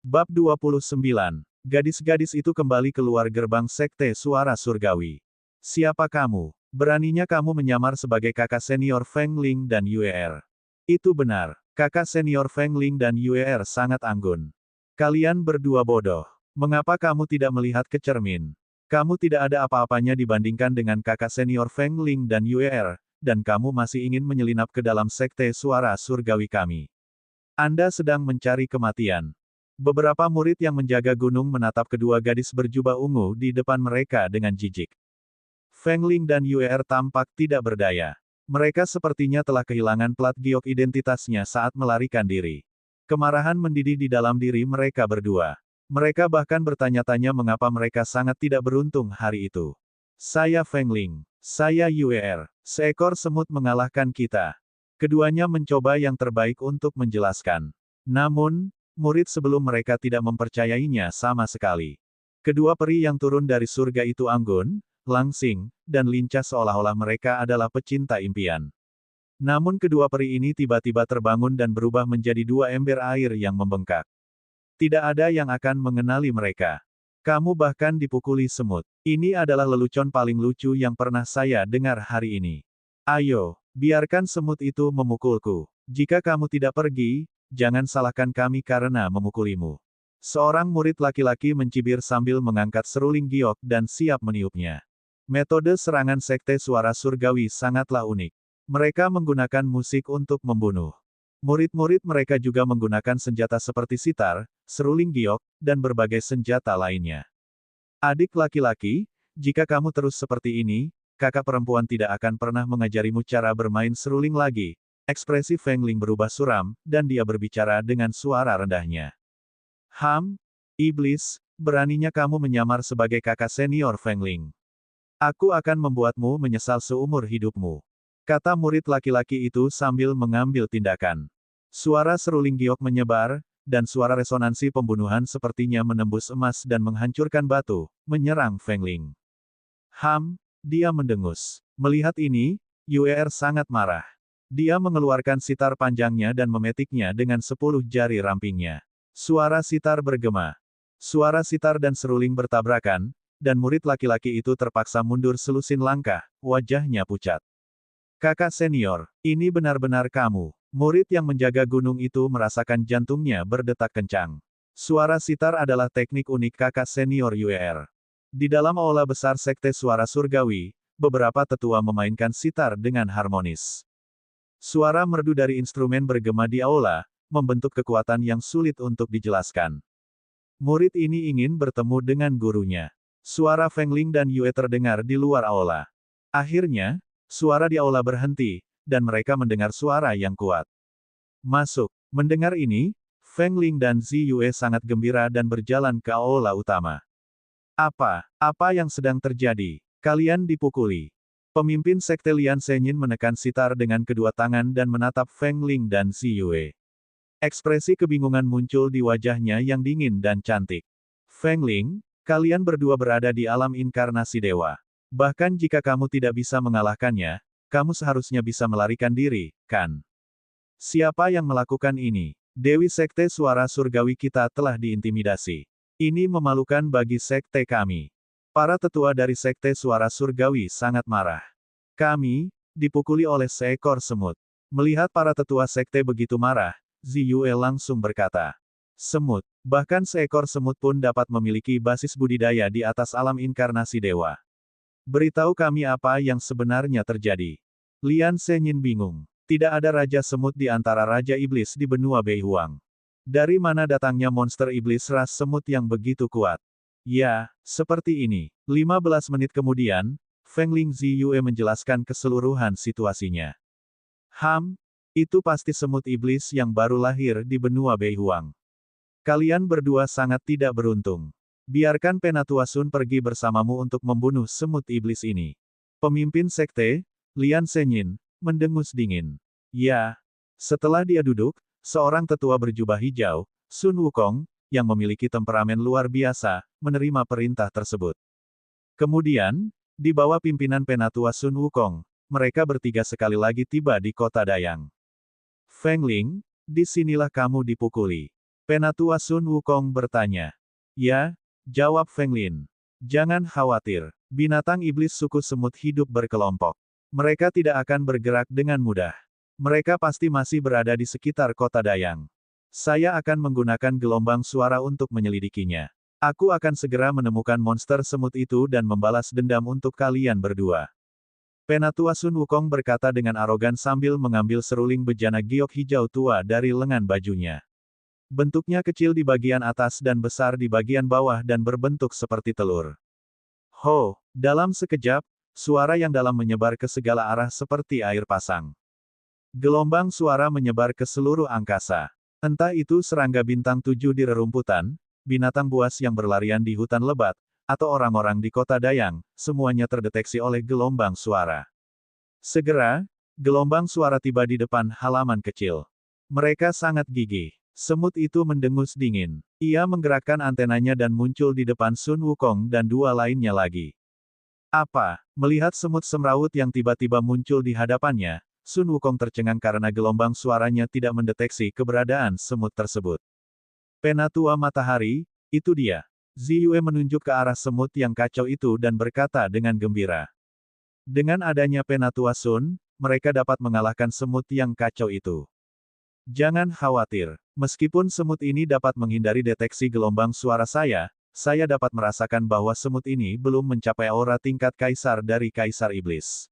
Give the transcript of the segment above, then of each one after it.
Bab 29. Gadis-gadis itu kembali keluar gerbang Sekte Suara Surgawi. Siapa kamu? Beraninya kamu menyamar sebagai kakak senior Feng Ling dan Yuer. Itu benar, kakak senior Feng Ling dan Yuer sangat anggun. Kalian berdua bodoh. Mengapa kamu tidak melihat ke cermin? Kamu tidak ada apa-apanya dibandingkan dengan kakak senior Feng Ling dan Yuer, dan kamu masih ingin menyelinap ke dalam Sekte Suara Surgawi kami. Anda sedang mencari kematian. Beberapa murid yang menjaga gunung menatap kedua gadis berjubah ungu di depan mereka dengan jijik. Feng Ling dan Yuer tampak tidak berdaya. Mereka sepertinya telah kehilangan plat giok identitasnya saat melarikan diri. Kemarahan mendidih di dalam diri mereka berdua. Mereka bahkan bertanya-tanya mengapa mereka sangat tidak beruntung hari itu. Saya Feng Ling. Saya Yuer. Seekor semut mengalahkan kita. Keduanya mencoba yang terbaik untuk menjelaskan. Namun, murid sebelum mereka tidak mempercayainya sama sekali. Kedua peri yang turun dari surga itu anggun, langsing, dan lincah seolah-olah mereka adalah pecinta impian. Namun kedua peri ini tiba-tiba terbangun dan berubah menjadi dua ember air yang membengkak. Tidak ada yang akan mengenali mereka. Kamu bahkan dipukuli semut. Ini adalah lelucon paling lucu yang pernah saya dengar hari ini. Ayo, biarkan semut itu memukulku. Jika kamu tidak pergi, jangan salahkan kami karena memukulimu. Seorang murid laki-laki mencibir sambil mengangkat seruling giok dan siap meniupnya. Metode serangan Sekte Suara Surgawi sangatlah unik. Mereka menggunakan musik untuk membunuh. Murid-murid mereka juga menggunakan senjata seperti sitar, seruling giok, dan berbagai senjata lainnya. Adik laki-laki, jika kamu terus seperti ini, kakak perempuan tidak akan pernah mengajarimu cara bermain seruling lagi. Ekspresi Feng Ling berubah suram, dan dia berbicara dengan suara rendahnya. Iblis, beraninya kamu menyamar sebagai kakak senior Feng Ling. Aku akan membuatmu menyesal seumur hidupmu. Kata murid laki-laki itu sambil mengambil tindakan. Suara seruling giok menyebar, dan suara resonansi pembunuhan sepertinya menembus emas dan menghancurkan batu, menyerang Feng Ling. Dia mendengus. Melihat ini, Yuer sangat marah. Dia mengeluarkan sitar panjangnya dan memetiknya dengan 10 jari rampingnya. Suara sitar bergema. Suara sitar dan seruling bertabrakan, dan murid laki-laki itu terpaksa mundur selusin langkah, wajahnya pucat. Kakak senior, ini benar-benar kamu. Murid yang menjaga gunung itu merasakan jantungnya berdetak kencang. Suara sitar adalah teknik unik kakak senior Yuer. Di dalam aula besar Sekte Suara Surgawi, beberapa tetua memainkan sitar dengan harmonis. Suara merdu dari instrumen bergema di aula, membentuk kekuatan yang sulit untuk dijelaskan. Murid ini ingin bertemu dengan gurunya. Suara Feng Ling dan Yue terdengar di luar aula. Akhirnya, suara di aula berhenti, dan mereka mendengar suara yang kuat. Masuk. Mendengar ini, Feng Ling dan Zi Yue sangat gembira dan berjalan ke aula utama. Apa yang sedang terjadi? Kalian dipukuli. Pemimpin Sekte Lian Senyin menekan sitar dengan kedua tangan dan menatap Feng Ling dan Zi Yue. Ekspresi kebingungan muncul di wajahnya yang dingin dan cantik. Feng Ling, kalian berdua berada di alam inkarnasi dewa. Bahkan jika kamu tidak bisa mengalahkannya, kamu seharusnya bisa melarikan diri, kan? Siapa yang melakukan ini? Dewi Sekte Suara Surgawi kita telah diintimidasi. Ini memalukan bagi sekte kami. Para tetua dari Sekte Suara Surgawi sangat marah. Kami, dipukuli oleh seekor semut. Melihat para tetua sekte begitu marah, Zi Yue langsung berkata. Semut, bahkan seekor semut pun dapat memiliki basis budidaya di atas alam inkarnasi dewa. Beritahu kami apa yang sebenarnya terjadi. Lian Senyin bingung. Tidak ada raja semut di antara raja iblis di benua Beihuang. Dari mana datangnya monster iblis ras semut yang begitu kuat? Ya, seperti ini. 15 menit kemudian, Feng Ling Zi Yue menjelaskan keseluruhan situasinya. Itu pasti semut iblis yang baru lahir di benua Beihuang. Kalian berdua sangat tidak beruntung. Biarkan Penatua Sun pergi bersamamu untuk membunuh semut iblis ini. Pemimpin sekte, Lian Senyin, mendengus dingin. Ya. Setelah dia duduk, seorang tetua berjubah hijau, Sun Wukong, yang memiliki temperamen luar biasa, menerima perintah tersebut. Kemudian, di bawah pimpinan Penatua Sun Wukong, mereka bertiga sekali lagi tiba di kota Dayang. Feng Ling, disinilah kamu dipukuli. Penatua Sun Wukong bertanya. Ya, jawab Feng Lin. Jangan khawatir, binatang iblis suku semut hidup berkelompok. Mereka tidak akan bergerak dengan mudah. Mereka pasti masih berada di sekitar kota Dayang. Saya akan menggunakan gelombang suara untuk menyelidikinya. Aku akan segera menemukan monster semut itu dan membalas dendam untuk kalian berdua. Penatua Sun Wukong berkata dengan arogan sambil mengambil seruling bejana giok hijau tua dari lengan bajunya. Bentuknya kecil di bagian atas dan besar di bagian bawah dan berbentuk seperti telur. Ho, dalam sekejap, suara yang dalam menyebar ke segala arah seperti air pasang. Gelombang suara menyebar ke seluruh angkasa. Entah itu serangga bintang 7 di rerumputan, binatang buas yang berlarian di hutan lebat, atau orang-orang di kota Dayang, semuanya terdeteksi oleh gelombang suara. Segera, gelombang suara tiba di depan halaman kecil. Mereka sangat gigih. Semut itu mendengus dingin. Ia menggerakkan antenanya dan muncul di depan Sun Wukong dan dua lainnya lagi. Apa? Melihat semut semrawut yang tiba-tiba muncul di hadapannya, Sun Wukong tercengang karena gelombang suaranya tidak mendeteksi keberadaan semut tersebut. Penatua Matahari, itu dia. Ziyue menunjuk ke arah semut yang kacau itu dan berkata dengan gembira. Dengan adanya Penatua Sun, mereka dapat mengalahkan semut yang kacau itu. Jangan khawatir, meskipun semut ini dapat menghindari deteksi gelombang suara saya dapat merasakan bahwa semut ini belum mencapai aura tingkat kaisar dari Kaisar Iblis.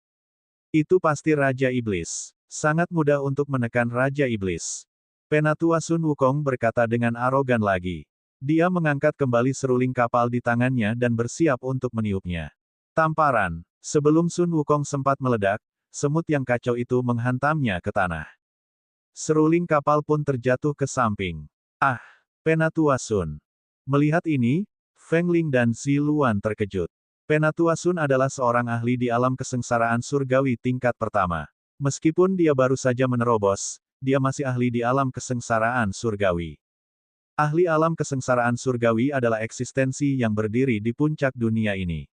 Itu pasti Raja Iblis. Sangat mudah untuk menekan Raja Iblis. Penatua Sun Wukong berkata dengan arogan lagi. Dia mengangkat kembali seruling kapal di tangannya dan bersiap untuk meniupnya. Tamparan. Sebelum Sun Wukong sempat meledak, semut yang kacau itu menghantamnya ke tanah. Seruling kapal pun terjatuh ke samping. Ah, Penatua Sun. Melihat ini, Feng Ling dan Zi Luan terkejut. Penatua Sun adalah seorang ahli di alam kesengsaraan surgawi tingkat pertama. Meskipun dia baru saja menerobos, dia masih ahli di alam kesengsaraan surgawi. Ahli alam kesengsaraan surgawi adalah eksistensi yang berdiri di puncak dunia ini.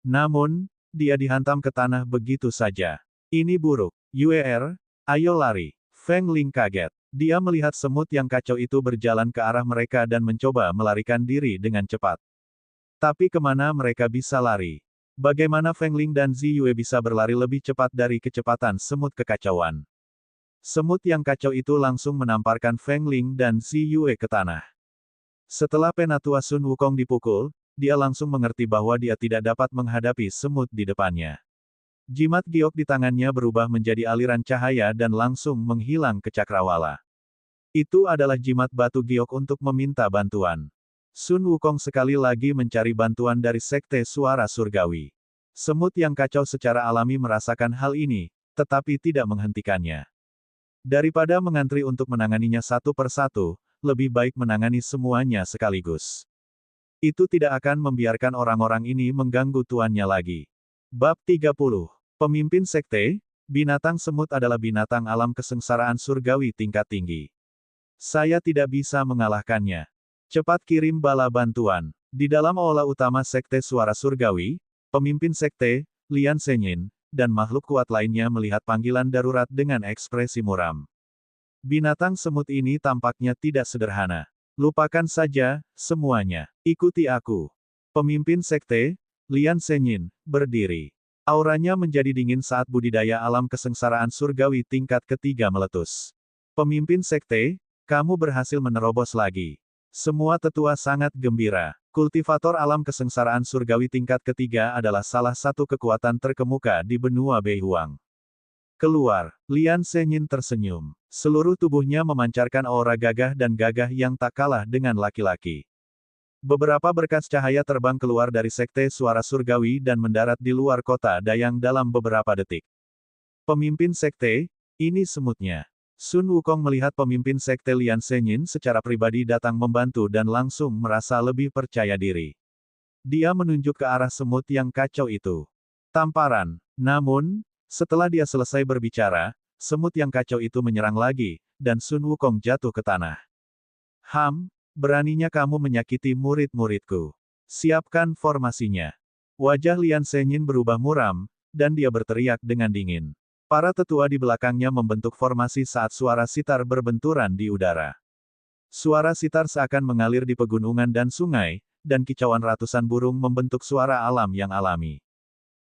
Namun, dia dihantam ke tanah begitu saja. Ini buruk. Yuer, ayo lari. Feng Ling kaget. Dia melihat semut yang kacau itu berjalan ke arah mereka dan mencoba melarikan diri dengan cepat. Tapi kemana mereka bisa lari? Bagaimana Feng Ling dan Ziyue bisa berlari lebih cepat dari kecepatan semut kekacauan? Semut yang kacau itu langsung menamparkan Feng Ling dan Ziyue ke tanah. Setelah Penatua Sun Wukong dipukul, dia langsung mengerti bahwa dia tidak dapat menghadapi semut di depannya. Jimat giok di tangannya berubah menjadi aliran cahaya dan langsung menghilang ke cakrawala. Itu adalah jimat batu giok untuk meminta bantuan. Sun Wukong sekali lagi mencari bantuan dari Sekte Suara Surgawi. Semut yang kacau secara alami merasakan hal ini, tetapi tidak menghentikannya. Daripada mengantri untuk menanganinya satu persatu, lebih baik menangani semuanya sekaligus. Itu tidak akan membiarkan orang-orang ini mengganggu tuannya lagi. Bab 30. Pemimpin Sekte, binatang semut adalah binatang alam kesengsaraan surgawi tingkat tinggi. Saya tidak bisa mengalahkannya. Cepat kirim bala bantuan. Di dalam aula utama Sekte Suara Surgawi, pemimpin Sekte, Lian Senyin, dan makhluk kuat lainnya melihat panggilan darurat dengan ekspresi muram. Binatang semut ini tampaknya tidak sederhana. Lupakan saja, semuanya. Ikuti aku. Pemimpin Sekte, Lian Senyin, berdiri. Auranya menjadi dingin saat budidaya alam kesengsaraan surgawi tingkat ketiga meletus. Pemimpin Sekte, kamu berhasil menerobos lagi. Semua tetua sangat gembira. Kultivator alam kesengsaraan surgawi tingkat ketiga adalah salah satu kekuatan terkemuka di benua Beihuang. Keluar, Lian Senyin tersenyum. Seluruh tubuhnya memancarkan aura gagah dan gagah yang tak kalah dengan laki-laki. Beberapa berkas cahaya terbang keluar dari Sekte Suara Surgawi dan mendarat di luar kota Dayang dalam beberapa detik. Pemimpin Sekte, ini semutnya. Sun Wukong melihat pemimpin Sekte Lian Senyin secara pribadi datang membantu dan langsung merasa lebih percaya diri. Dia menunjuk ke arah semut yang kacau itu. Tamparan. Namun, setelah dia selesai berbicara, semut yang kacau itu menyerang lagi, dan Sun Wukong jatuh ke tanah. Beraninya kamu menyakiti murid-muridku. Siapkan formasinya. Wajah Lian Senyin berubah muram, dan dia berteriak dengan dingin. Para tetua di belakangnya membentuk formasi saat suara sitar berbenturan di udara. Suara sitar seakan mengalir di pegunungan dan sungai, dan kicauan ratusan burung membentuk suara alam yang alami.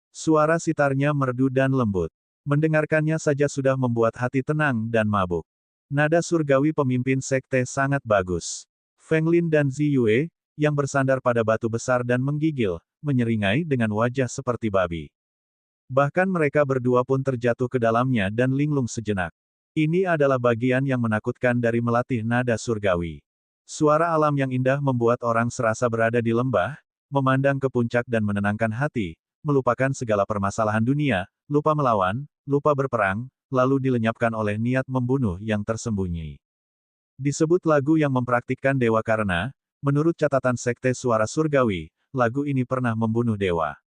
Suara sitarnya merdu dan lembut. Mendengarkannya saja sudah membuat hati tenang dan mabuk. Nada surgawi pemimpin sekte sangat bagus. Feng Lin dan Zi Yue, yang bersandar pada batu besar dan menggigil, menyeringai dengan wajah seperti babi. Bahkan mereka berdua pun terjatuh ke dalamnya dan linglung sejenak. Ini adalah bagian yang menakutkan dari melatih nada surgawi. Suara alam yang indah membuat orang serasa berada di lembah, memandang ke puncak dan menenangkan hati, melupakan segala permasalahan dunia, lupa melawan, lupa berperang, lalu dilenyapkan oleh niat membunuh yang tersembunyi. Disebut lagu yang mempraktikkan dewa karena, menurut catatan sekte suara surgawi, lagu ini pernah membunuh dewa.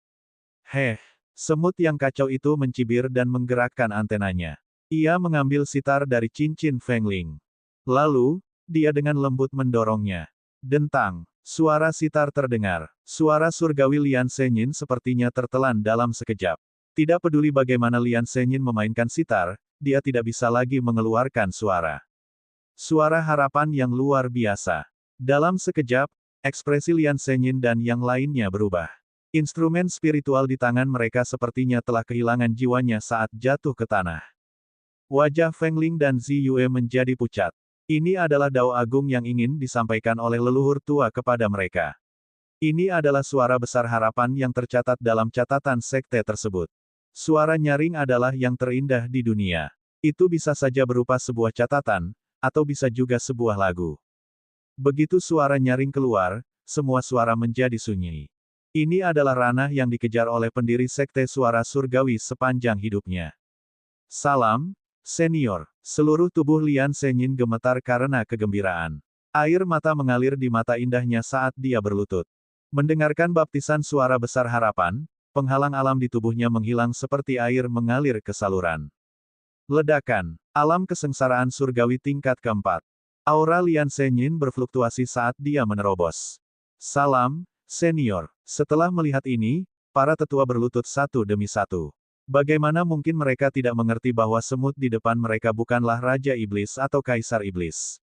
Semut yang kacau itu mencibir dan menggerakkan antenanya. Ia mengambil sitar dari cincin Feng Ling. Lalu, dia dengan lembut mendorongnya. Dentang, suara sitar terdengar. Suara surgawi Lian Senyin sepertinya tertelan dalam sekejap. Tidak peduli bagaimana Lian Senyin memainkan sitar, dia tidak bisa lagi mengeluarkan suara. Suara harapan yang luar biasa. Dalam sekejap, ekspresi Lian Senyin dan yang lainnya berubah. Instrumen spiritual di tangan mereka sepertinya telah kehilangan jiwanya saat jatuh ke tanah. Wajah Feng Ling dan Zi Yue menjadi pucat. Ini adalah dao agung yang ingin disampaikan oleh leluhur tua kepada mereka. Ini adalah suara besar harapan yang tercatat dalam catatan sekte tersebut. Suara nyaring adalah yang terindah di dunia. Itu bisa saja berupa sebuah catatan, atau bisa juga sebuah lagu. Begitu suara nyaring keluar, semua suara menjadi sunyi. Ini adalah ranah yang dikejar oleh pendiri sekte suara surgawi sepanjang hidupnya. Salam, senior. Seluruh tubuh Lian Senyin gemetar karena kegembiraan. Air mata mengalir di mata indahnya saat dia berlutut. Mendengarkan baptisan suara besar harapan, penghalang alam di tubuhnya menghilang seperti air mengalir ke saluran. Ledakan, alam kesengsaraan surgawi tingkat keempat. Aura Lian Senyin berfluktuasi saat dia menerobos. Salam, senior. Setelah melihat ini, para tetua berlutut satu demi satu. Bagaimana mungkin mereka tidak mengerti bahwa semut di depan mereka bukanlah Raja Iblis atau Kaisar Iblis.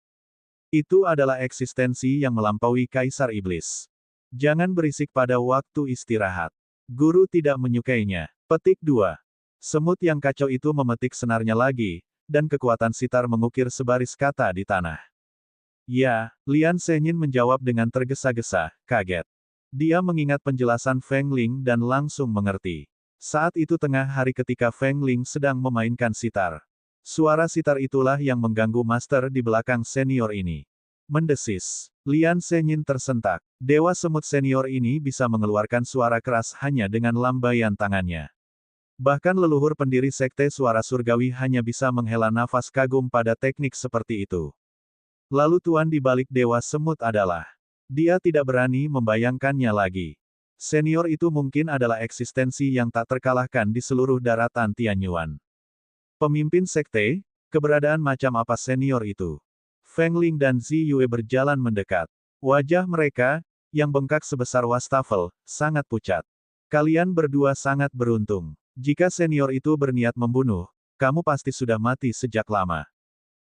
Itu adalah eksistensi yang melampaui Kaisar Iblis. Jangan berisik pada waktu istirahat. Guru tidak menyukainya. Petik 2. Semut yang kacau itu memetik senarnya lagi, dan kekuatan sitar mengukir sebaris kata di tanah. Ya, Lian Senyin menjawab dengan tergesa-gesa, kaget. Dia mengingat penjelasan Feng Ling dan langsung mengerti. Saat itu tengah hari ketika Feng Ling sedang memainkan sitar. Suara sitar itulah yang mengganggu master di belakang senior ini. Mendesis. Lian Senyin tersentak. Dewa semut senior ini bisa mengeluarkan suara keras hanya dengan lambaian tangannya. Bahkan leluhur pendiri sekte suara surgawi hanya bisa menghela nafas kagum pada teknik seperti itu. Lalu tuan di balik dewa semut adalah... Dia tidak berani membayangkannya lagi. Senior itu mungkin adalah eksistensi yang tak terkalahkan di seluruh daratan Tianyuan. Pemimpin sekte, keberadaan macam apa senior itu? Feng Ling dan Zi Yue berjalan mendekat. Wajah mereka, yang bengkak sebesar wastafel, sangat pucat. Kalian berdua sangat beruntung. Jika senior itu berniat membunuh, kamu pasti sudah mati sejak lama.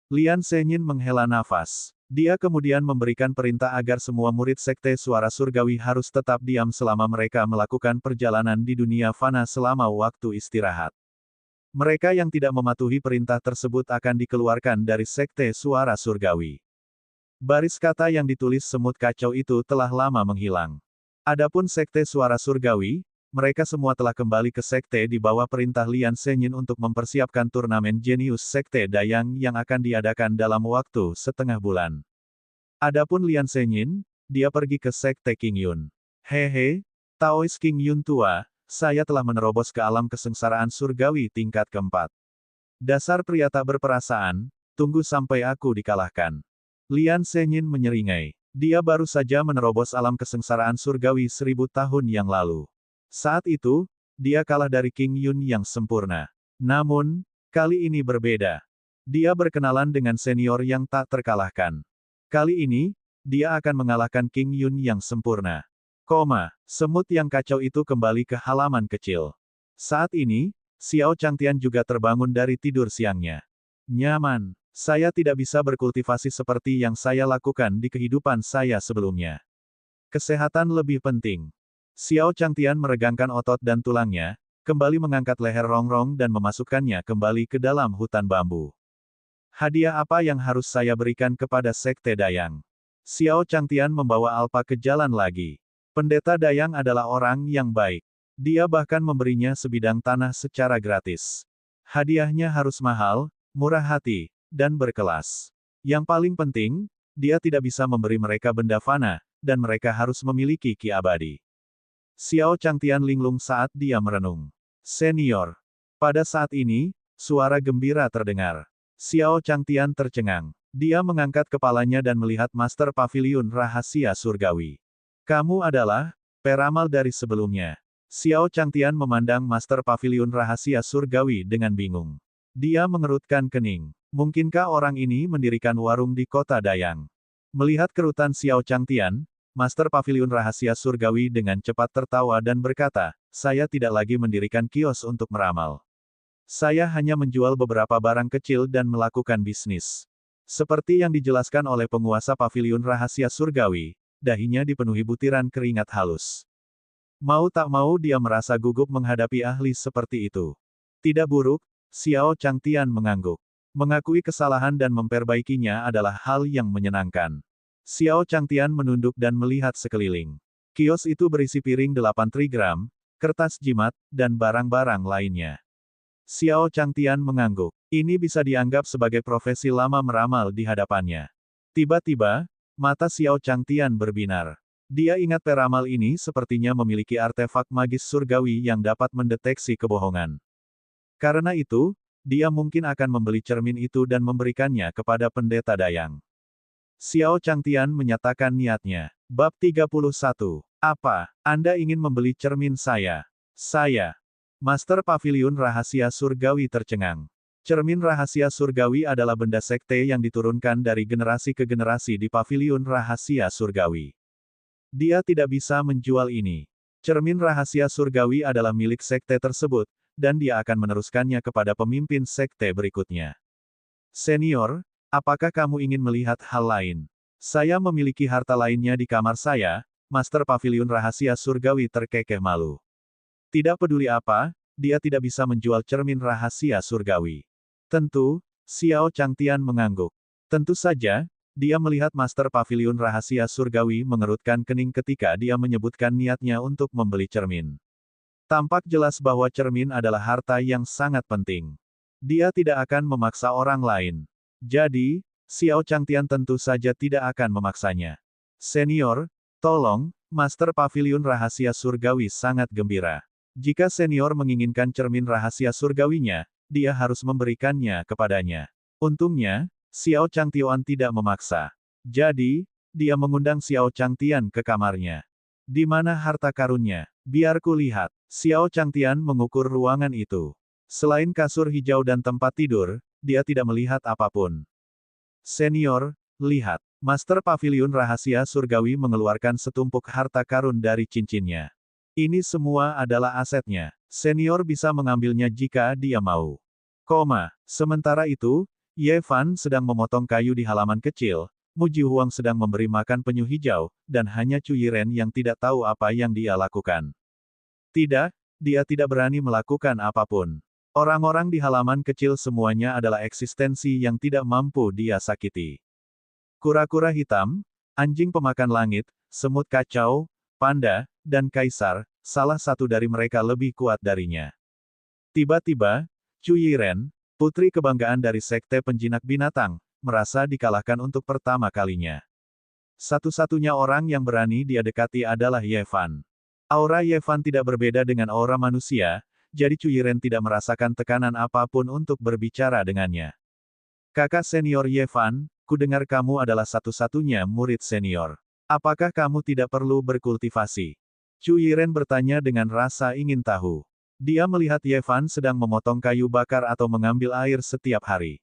Lian Senyin menghela nafas. Dia kemudian memberikan perintah agar semua murid sekte suara surgawi harus tetap diam selama mereka melakukan perjalanan di dunia fana selama waktu istirahat. Mereka yang tidak mematuhi perintah tersebut akan dikeluarkan dari sekte suara surgawi. Baris kata yang ditulis semut kacau itu telah lama menghilang. Adapun sekte suara surgawi, mereka semua telah kembali ke sekte di bawah perintah Lian Senyin untuk mempersiapkan turnamen jenius sekte Dayang yang akan diadakan dalam waktu setengah bulan. Adapun Lian Senyin, dia pergi ke sekte King Yun. Taois King Yun tua, saya telah menerobos ke alam kesengsaraan surgawi tingkat keempat. Dasar pria tak berperasaan, tunggu sampai aku dikalahkan. Lian Senyin menyeringai. Dia baru saja menerobos alam kesengsaraan surgawi 1000 tahun yang lalu. Saat itu, dia kalah dari King Yun yang sempurna. Namun, kali ini berbeda. Dia berkenalan dengan senior yang tak terkalahkan. Kali ini, dia akan mengalahkan King Yun yang sempurna. Semut yang kacau itu kembali ke halaman kecil. Saat ini, Xiao Changtian juga terbangun dari tidur siangnya. Nyaman. Saya tidak bisa berkultivasi seperti yang saya lakukan di kehidupan saya sebelumnya. Kesehatan lebih penting. Xiao Changtian meregangkan otot dan tulangnya, kembali mengangkat leher Rongrong dan memasukkannya kembali ke dalam hutan bambu. Hadiah apa yang harus saya berikan kepada Sekte Dayang? Xiao Changtian membawa Alpa ke jalan lagi. Pendeta Dayang adalah orang yang baik. Dia bahkan memberinya sebidang tanah secara gratis. Hadiahnya harus mahal, murah hati, dan berkelas. Yang paling penting, dia tidak bisa memberi mereka benda fana, dan mereka harus memiliki ki abadi. Xiao Changtian linglung saat dia merenung. Senior. Pada saat ini, suara gembira terdengar. Xiao Changtian tercengang. Dia mengangkat kepalanya dan melihat Master Pavilion Rahasia Surgawi. Kamu adalah peramal dari sebelumnya. Xiao Changtian memandang Master Pavilion Rahasia Surgawi dengan bingung. Dia mengerutkan kening. Mungkinkah orang ini mendirikan warung di kota Dayang? Melihat kerutan Xiao Changtian, Master Pavilion Rahasia Surgawi dengan cepat tertawa dan berkata, saya tidak lagi mendirikan kios untuk meramal. Saya hanya menjual beberapa barang kecil dan melakukan bisnis. Seperti yang dijelaskan oleh penguasa Pavilion Rahasia Surgawi, dahinya dipenuhi butiran keringat halus. Mau tak mau dia merasa gugup menghadapi ahli seperti itu. Tidak buruk, Xiao Changtian mengangguk. Mengakui kesalahan dan memperbaikinya adalah hal yang menyenangkan. Xiao Changtian menunduk dan melihat sekeliling. Kios itu berisi piring 8 trigram, kertas jimat, dan barang-barang lainnya. Xiao Changtian mengangguk. Ini bisa dianggap sebagai profesi lama meramal di hadapannya. Tiba-tiba, mata Xiao Changtian berbinar. Dia ingat peramal ini sepertinya memiliki artefak magis surgawi yang dapat mendeteksi kebohongan. Karena itu, dia mungkin akan membeli cermin itu dan memberikannya kepada pendeta Dayang. Xiao Changtian menyatakan niatnya. Bab 31. Apa? Anda ingin membeli cermin saya? Saya. Master Pavilion Rahasia Surgawi tercengang. Cermin rahasia surgawi adalah benda sekte yang diturunkan dari generasi ke generasi di Pavilion Rahasia Surgawi. Dia tidak bisa menjual ini. Cermin rahasia surgawi adalah milik sekte tersebut, dan dia akan meneruskannya kepada pemimpin sekte berikutnya. Senior, apakah kamu ingin melihat hal lain? Saya memiliki harta lainnya di kamar saya, Master Pavilion Rahasia Surgawi terkekeh malu. Tidak peduli apa, dia tidak bisa menjual cermin rahasia surgawi. Tentu, Xiao Changtian mengangguk. Tentu saja, dia melihat Master Pavilion Rahasia Surgawi mengerutkan kening ketika dia menyebutkan niatnya untuk membeli cermin. Tampak jelas bahwa cermin adalah harta yang sangat penting. Dia tidak akan memaksa orang lain. Jadi, Xiao Changtian tentu saja tidak akan memaksanya. Senior, tolong, Master Pavilion Rahasia Surgawi sangat gembira. Jika senior menginginkan cermin rahasia surgawinya, dia harus memberikannya kepadanya. Untungnya, Xiao Changtian tidak memaksa. Jadi, dia mengundang Xiao Changtian ke kamarnya. Di mana harta karunnya? Biar ku lihat. Xiao Changtian mengukur ruangan itu. Selain kasur hijau dan tempat tidur, dia tidak melihat apapun. Senior, lihat. Master Pavilion Rahasia Surgawi mengeluarkan setumpuk harta karun dari cincinnya. Ini semua adalah asetnya. Senior bisa mengambilnya jika dia mau. Sementara itu, Ye Fan sedang memotong kayu di halaman kecil, Mu Jihuang sedang memberi makan penyu hijau, dan hanya Cu Yiren yang tidak tahu apa yang dia lakukan. Tidak, dia tidak berani melakukan apapun. Orang-orang di halaman kecil semuanya adalah eksistensi yang tidak mampu dia sakiti. Kura-kura hitam, anjing pemakan langit, semut kacau, panda, dan kaisar, salah satu dari mereka lebih kuat darinya. Tiba-tiba, Cu Yiren, putri kebanggaan dari sekte penjinak binatang, merasa dikalahkan untuk pertama kalinya. Satu-satunya orang yang berani dia dekati adalah Ye Fan. Aura Ye Fan tidak berbeda dengan aura manusia, jadi Cu Yiren tidak merasakan tekanan apapun untuk berbicara dengannya. Kakak senior Ye Fan, ku dengar kamu adalah satu-satunya murid senior. Apakah kamu tidak perlu berkultivasi? Cu Yiren bertanya dengan rasa ingin tahu. Dia melihat Ye Fan sedang memotong kayu bakar atau mengambil air setiap hari.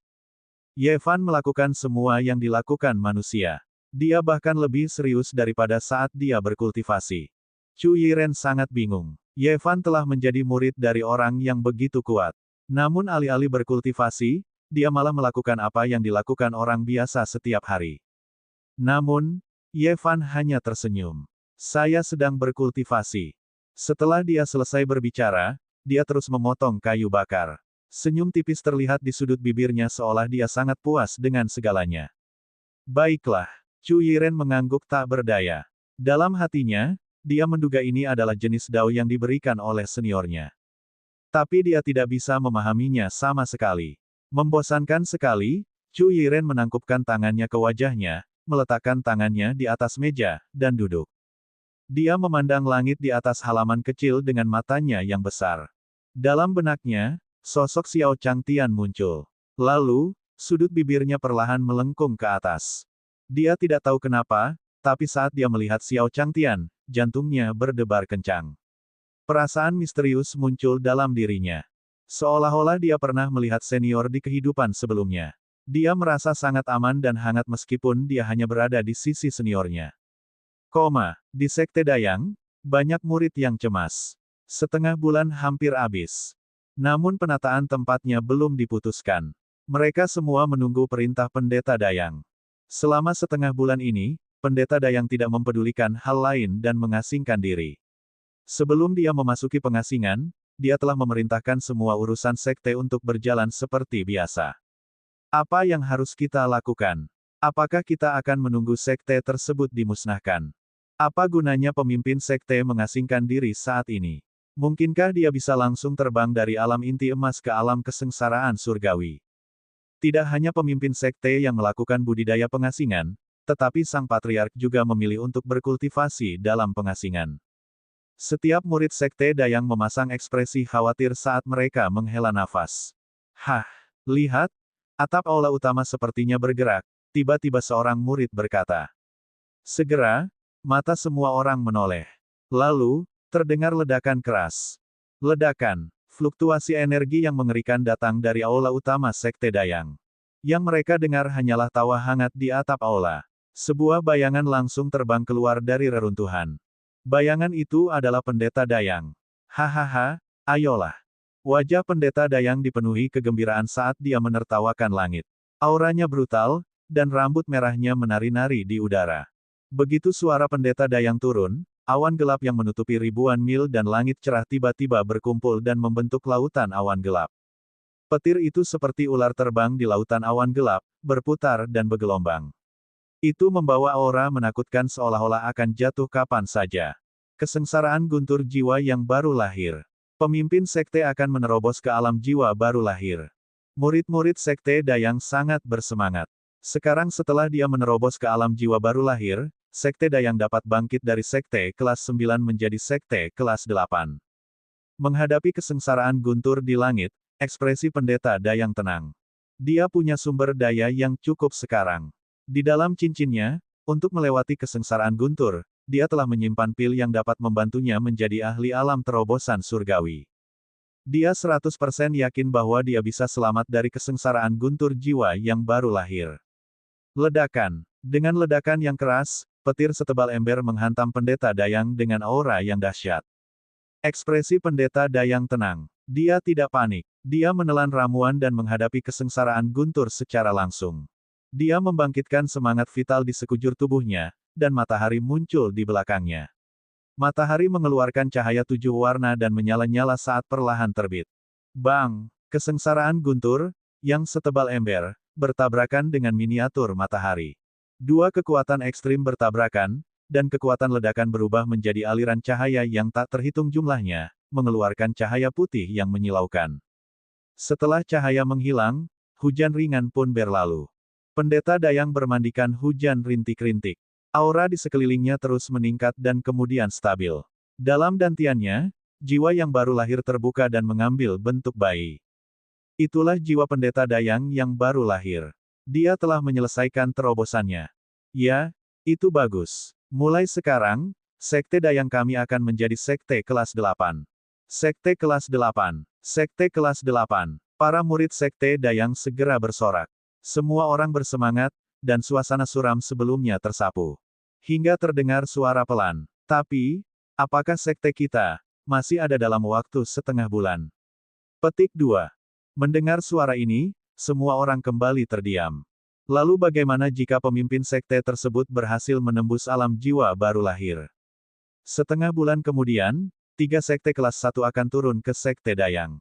Ye Fan melakukan semua yang dilakukan manusia. Dia bahkan lebih serius daripada saat dia berkultivasi. Cu Yiren sangat bingung. Ye Fan telah menjadi murid dari orang yang begitu kuat. Namun alih-alih berkultivasi, dia malah melakukan apa yang dilakukan orang biasa setiap hari. Namun, Yevan hanya tersenyum. Saya sedang berkultivasi. Setelah dia selesai berbicara, dia terus memotong kayu bakar. Senyum tipis terlihat di sudut bibirnya seolah dia sangat puas dengan segalanya. Baiklah, Chu Yiren mengangguk tak berdaya. Dalam hatinya, dia menduga ini adalah jenis dao yang diberikan oleh seniornya. Tapi dia tidak bisa memahaminya sama sekali. Membosankan sekali, Chu Yiren menangkupkan tangannya ke wajahnya, meletakkan tangannya di atas meja, dan duduk. Dia memandang langit di atas halaman kecil dengan matanya yang besar. Dalam benaknya, sosok Xiao Changtian muncul. Lalu, sudut bibirnya perlahan melengkung ke atas. Dia tidak tahu kenapa, tapi saat dia melihat Xiao Changtian, jantungnya berdebar kencang. Perasaan misterius muncul dalam dirinya. Seolah-olah dia pernah melihat senior di kehidupan sebelumnya. Dia merasa sangat aman dan hangat meskipun dia hanya berada di sisi seniornya. Di Sekte Dayang, banyak murid yang cemas. Setengah bulan hampir habis. Namun penataan tempatnya belum diputuskan. Mereka semua menunggu perintah Pendeta Dayang. Selama setengah bulan ini, Pendeta Dayang tidak mempedulikan hal lain dan mengasingkan diri. Sebelum dia memasuki pengasingan, dia telah memerintahkan semua urusan sekte untuk berjalan seperti biasa. Apa yang harus kita lakukan? Apakah kita akan menunggu sekte tersebut dimusnahkan? Apa gunanya pemimpin sekte mengasingkan diri saat ini? Mungkinkah dia bisa langsung terbang dari alam inti emas ke alam kesengsaraan surgawi? Tidak hanya pemimpin sekte yang melakukan budidaya pengasingan, tetapi sang patriark juga memilih untuk berkultivasi dalam pengasingan. Setiap murid sekte Dayang memasang ekspresi khawatir saat mereka menghela nafas. Hah, lihat, atap aula utama sepertinya bergerak, tiba-tiba seorang murid berkata. Segera, mata semua orang menoleh. Lalu, terdengar ledakan keras. Ledakan, fluktuasi energi yang mengerikan datang dari aula utama sekte Dayang. Yang mereka dengar hanyalah tawa hangat di atap aula. Sebuah bayangan langsung terbang keluar dari reruntuhan. Bayangan itu adalah Pendeta Dayang. Hahaha, ayolah. Wajah Pendeta Dayang dipenuhi kegembiraan saat dia menertawakan langit. Auranya brutal, dan rambut merahnya menari-nari di udara. Begitu suara Pendeta Dayang turun, awan gelap yang menutupi ribuan mil dan langit cerah tiba-tiba berkumpul dan membentuk lautan awan gelap. Petir itu seperti ular terbang di lautan awan gelap, berputar dan bergelombang. Itu membawa aura menakutkan seolah-olah akan jatuh kapan saja. Kesengsaraan guntur jiwa yang baru lahir. Pemimpin sekte akan menerobos ke alam jiwa baru lahir. Murid-murid sekte Dayang sangat bersemangat. Sekarang setelah dia menerobos ke alam jiwa baru lahir, sekte Dayang dapat bangkit dari sekte kelas 9 menjadi sekte kelas 8. Menghadapi kesengsaraan guntur di langit, ekspresi Pendeta Dayang tenang. Dia punya sumber daya yang cukup sekarang. Di dalam cincinnya, untuk melewati kesengsaraan guntur, dia telah menyimpan pil yang dapat membantunya menjadi ahli alam terobosan surgawi. Dia 100% yakin bahwa dia bisa selamat dari kesengsaraan guntur jiwa yang baru lahir. Ledakan. Dengan ledakan yang keras, petir setebal ember menghantam Pendeta Dayang dengan aura yang dahsyat. Ekspresi Pendeta Dayang tenang. Dia tidak panik. Dia menelan ramuan dan menghadapi kesengsaraan guntur secara langsung. Dia membangkitkan semangat vital di sekujur tubuhnya, dan matahari muncul di belakangnya. Matahari mengeluarkan cahaya 7 warna dan menyala-nyala saat perlahan terbit. Bang! Kesengsaraan guntur, yang setebal ember, bertabrakan dengan miniatur matahari. Dua kekuatan ekstrim bertabrakan, dan kekuatan ledakan berubah menjadi aliran cahaya yang tak terhitung jumlahnya, mengeluarkan cahaya putih yang menyilaukan. Setelah cahaya menghilang, hujan ringan pun berlalu. Pendeta Dayang bermandikan hujan rintik-rintik. Aura di sekelilingnya terus meningkat dan kemudian stabil. Dalam dantiannya, jiwa yang baru lahir terbuka dan mengambil bentuk bayi. Itulah jiwa Pendeta Dayang yang baru lahir. Dia telah menyelesaikan terobosannya. Ya, itu bagus. Mulai sekarang, Sekte Dayang kami akan menjadi Sekte kelas 8. Sekte kelas 8. Sekte kelas 8. Para murid Sekte Dayang segera bersorak. Semua orang bersemangat, dan suasana suram sebelumnya tersapu. Hingga terdengar suara pelan. Tapi, apakah sekte kita masih ada dalam waktu setengah bulan? Petik 2. Mendengar suara ini, semua orang kembali terdiam. Lalu bagaimana jika pemimpin sekte tersebut berhasil menembus alam jiwa baru lahir? Setengah bulan kemudian, 3 sekte kelas 1 akan turun ke Sekte Dayang.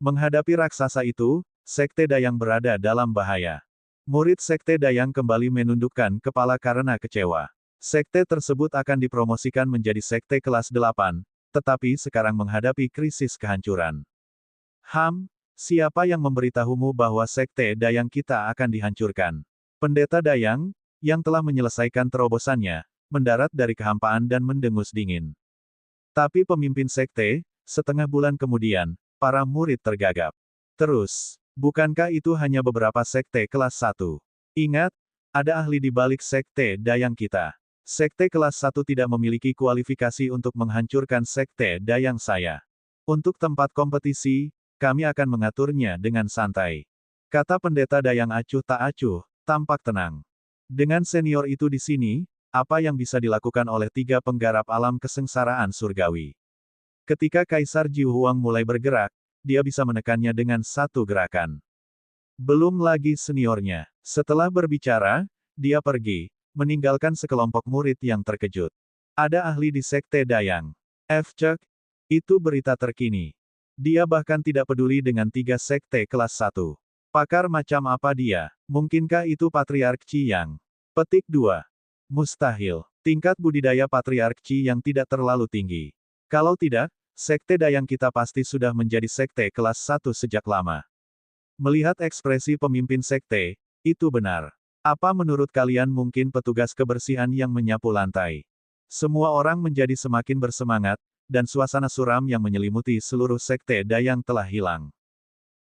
Menghadapi raksasa itu, Sekte Dayang berada dalam bahaya. Murid Sekte Dayang kembali menundukkan kepala karena kecewa. Sekte tersebut akan dipromosikan menjadi sekte kelas 8, tetapi sekarang menghadapi krisis kehancuran. Siapa yang memberitahumu bahwa Sekte Dayang kita akan dihancurkan? Pendeta Dayang, yang telah menyelesaikan terobosannya, mendarat dari kehampaan dan mendengus dingin. Tapi pemimpin sekte, setengah bulan kemudian, para murid tergagap. Terus, bukankah itu hanya beberapa sekte kelas 1? Ingat, ada ahli di balik Sekte Dayang kita. Sekte kelas 1 tidak memiliki kualifikasi untuk menghancurkan Sekte Dayang saya. Untuk tempat kompetisi, kami akan mengaturnya dengan santai. Kata pendeta Dayang acuh tak acuh, tampak tenang. Dengan senior itu di sini, apa yang bisa dilakukan oleh 3 penggarap alam kesengsaraan surgawi? Ketika Kaisar Jiu Huang mulai bergerak, dia bisa menekannya dengan satu gerakan. Belum lagi seniornya. Setelah berbicara, dia pergi, meninggalkan sekelompok murid yang terkejut. Ada ahli di Sekte Dayang. Cek. Itu berita terkini. Dia bahkan tidak peduli dengan 3 sekte kelas 1. Pakar macam apa dia? Mungkinkah itu Patriark Qi Yang? Petik 2. Mustahil. Tingkat budidaya Patriark Qi yang tidak terlalu tinggi. Kalau tidak, Sekte Dayang kita pasti sudah menjadi sekte kelas 1 sejak lama. Melihat ekspresi pemimpin sekte, itu benar. Apa menurut kalian mungkin petugas kebersihan yang menyapu lantai? Semua orang menjadi semakin bersemangat, dan suasana suram yang menyelimuti seluruh Sekte Dayang telah hilang.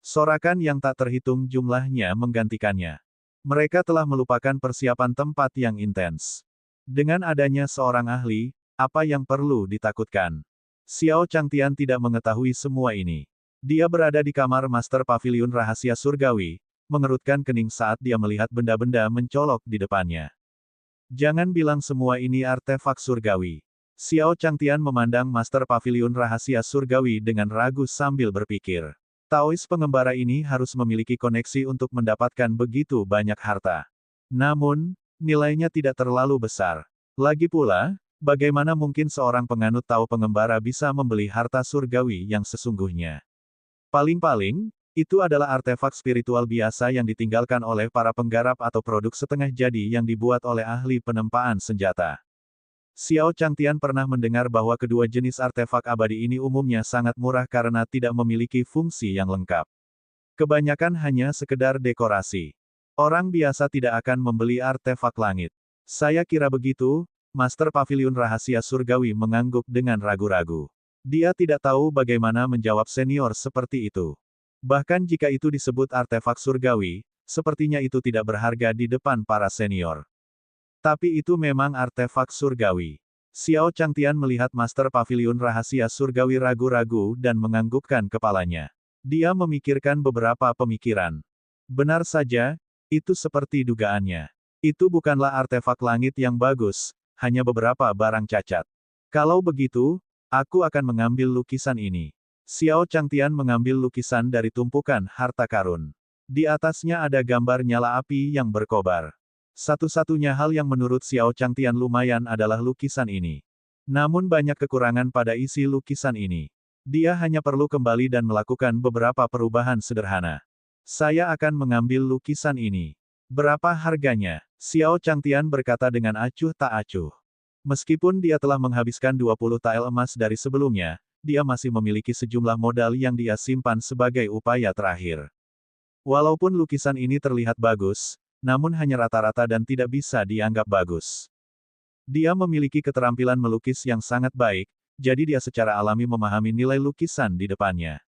Sorakan yang tak terhitung jumlahnya menggantikannya. Mereka telah melupakan persiapan tempat yang intens. Dengan adanya seorang ahli, apa yang perlu ditakutkan? Xiao Changtian tidak mengetahui semua ini. Dia berada di kamar Master Pavilion Rahasia Surgawi, mengerutkan kening saat dia melihat benda-benda mencolok di depannya. Jangan bilang semua ini artefak surgawi. Xiao Changtian memandang Master Pavilion Rahasia Surgawi dengan ragu sambil berpikir. Taois pengembara ini harus memiliki koneksi untuk mendapatkan begitu banyak harta. Namun, nilainya tidak terlalu besar. Lagi pula, bagaimana mungkin seorang penganut Tao pengembara bisa membeli harta surgawi yang sesungguhnya? Paling-paling, itu adalah artefak spiritual biasa yang ditinggalkan oleh para penggarap atau produk setengah jadi yang dibuat oleh ahli penempaan senjata. Xiao Changtian pernah mendengar bahwa kedua jenis artefak abadi ini umumnya sangat murah karena tidak memiliki fungsi yang lengkap. Kebanyakan hanya sekedar dekorasi. Orang biasa tidak akan membeli artefak langit. Saya kira begitu, Master Pavilion Rahasia Surgawi mengangguk dengan ragu-ragu. Dia tidak tahu bagaimana menjawab senior seperti itu. Bahkan jika itu disebut artefak surgawi, sepertinya itu tidak berharga di depan para senior. Tapi itu memang artefak surgawi. Xiao Changtian melihat Master Pavilion Rahasia Surgawi ragu-ragu dan menganggukkan kepalanya. Dia memikirkan beberapa pemikiran. Benar saja, itu seperti dugaannya. Itu bukanlah artefak langit yang bagus, hanya beberapa barang cacat. Kalau begitu, aku akan mengambil lukisan ini. Xiao Changtian mengambil lukisan dari tumpukan harta karun. Di atasnya ada gambar nyala api yang berkobar. Satu-satunya hal yang menurut Xiao Changtian lumayan adalah lukisan ini. Namun banyak kekurangan pada isi lukisan ini. Dia hanya perlu kembali dan melakukan beberapa perubahan sederhana. Saya akan mengambil lukisan ini. Berapa harganya? Xiao Changtian berkata dengan acuh tak acuh. Meskipun dia telah menghabiskan 20 tael emas dari sebelumnya, dia masih memiliki sejumlah modal yang dia simpan sebagai upaya terakhir. Walaupun lukisan ini terlihat bagus, namun hanya rata-rata dan tidak bisa dianggap bagus. Dia memiliki keterampilan melukis yang sangat baik, jadi dia secara alami memahami nilai lukisan di depannya.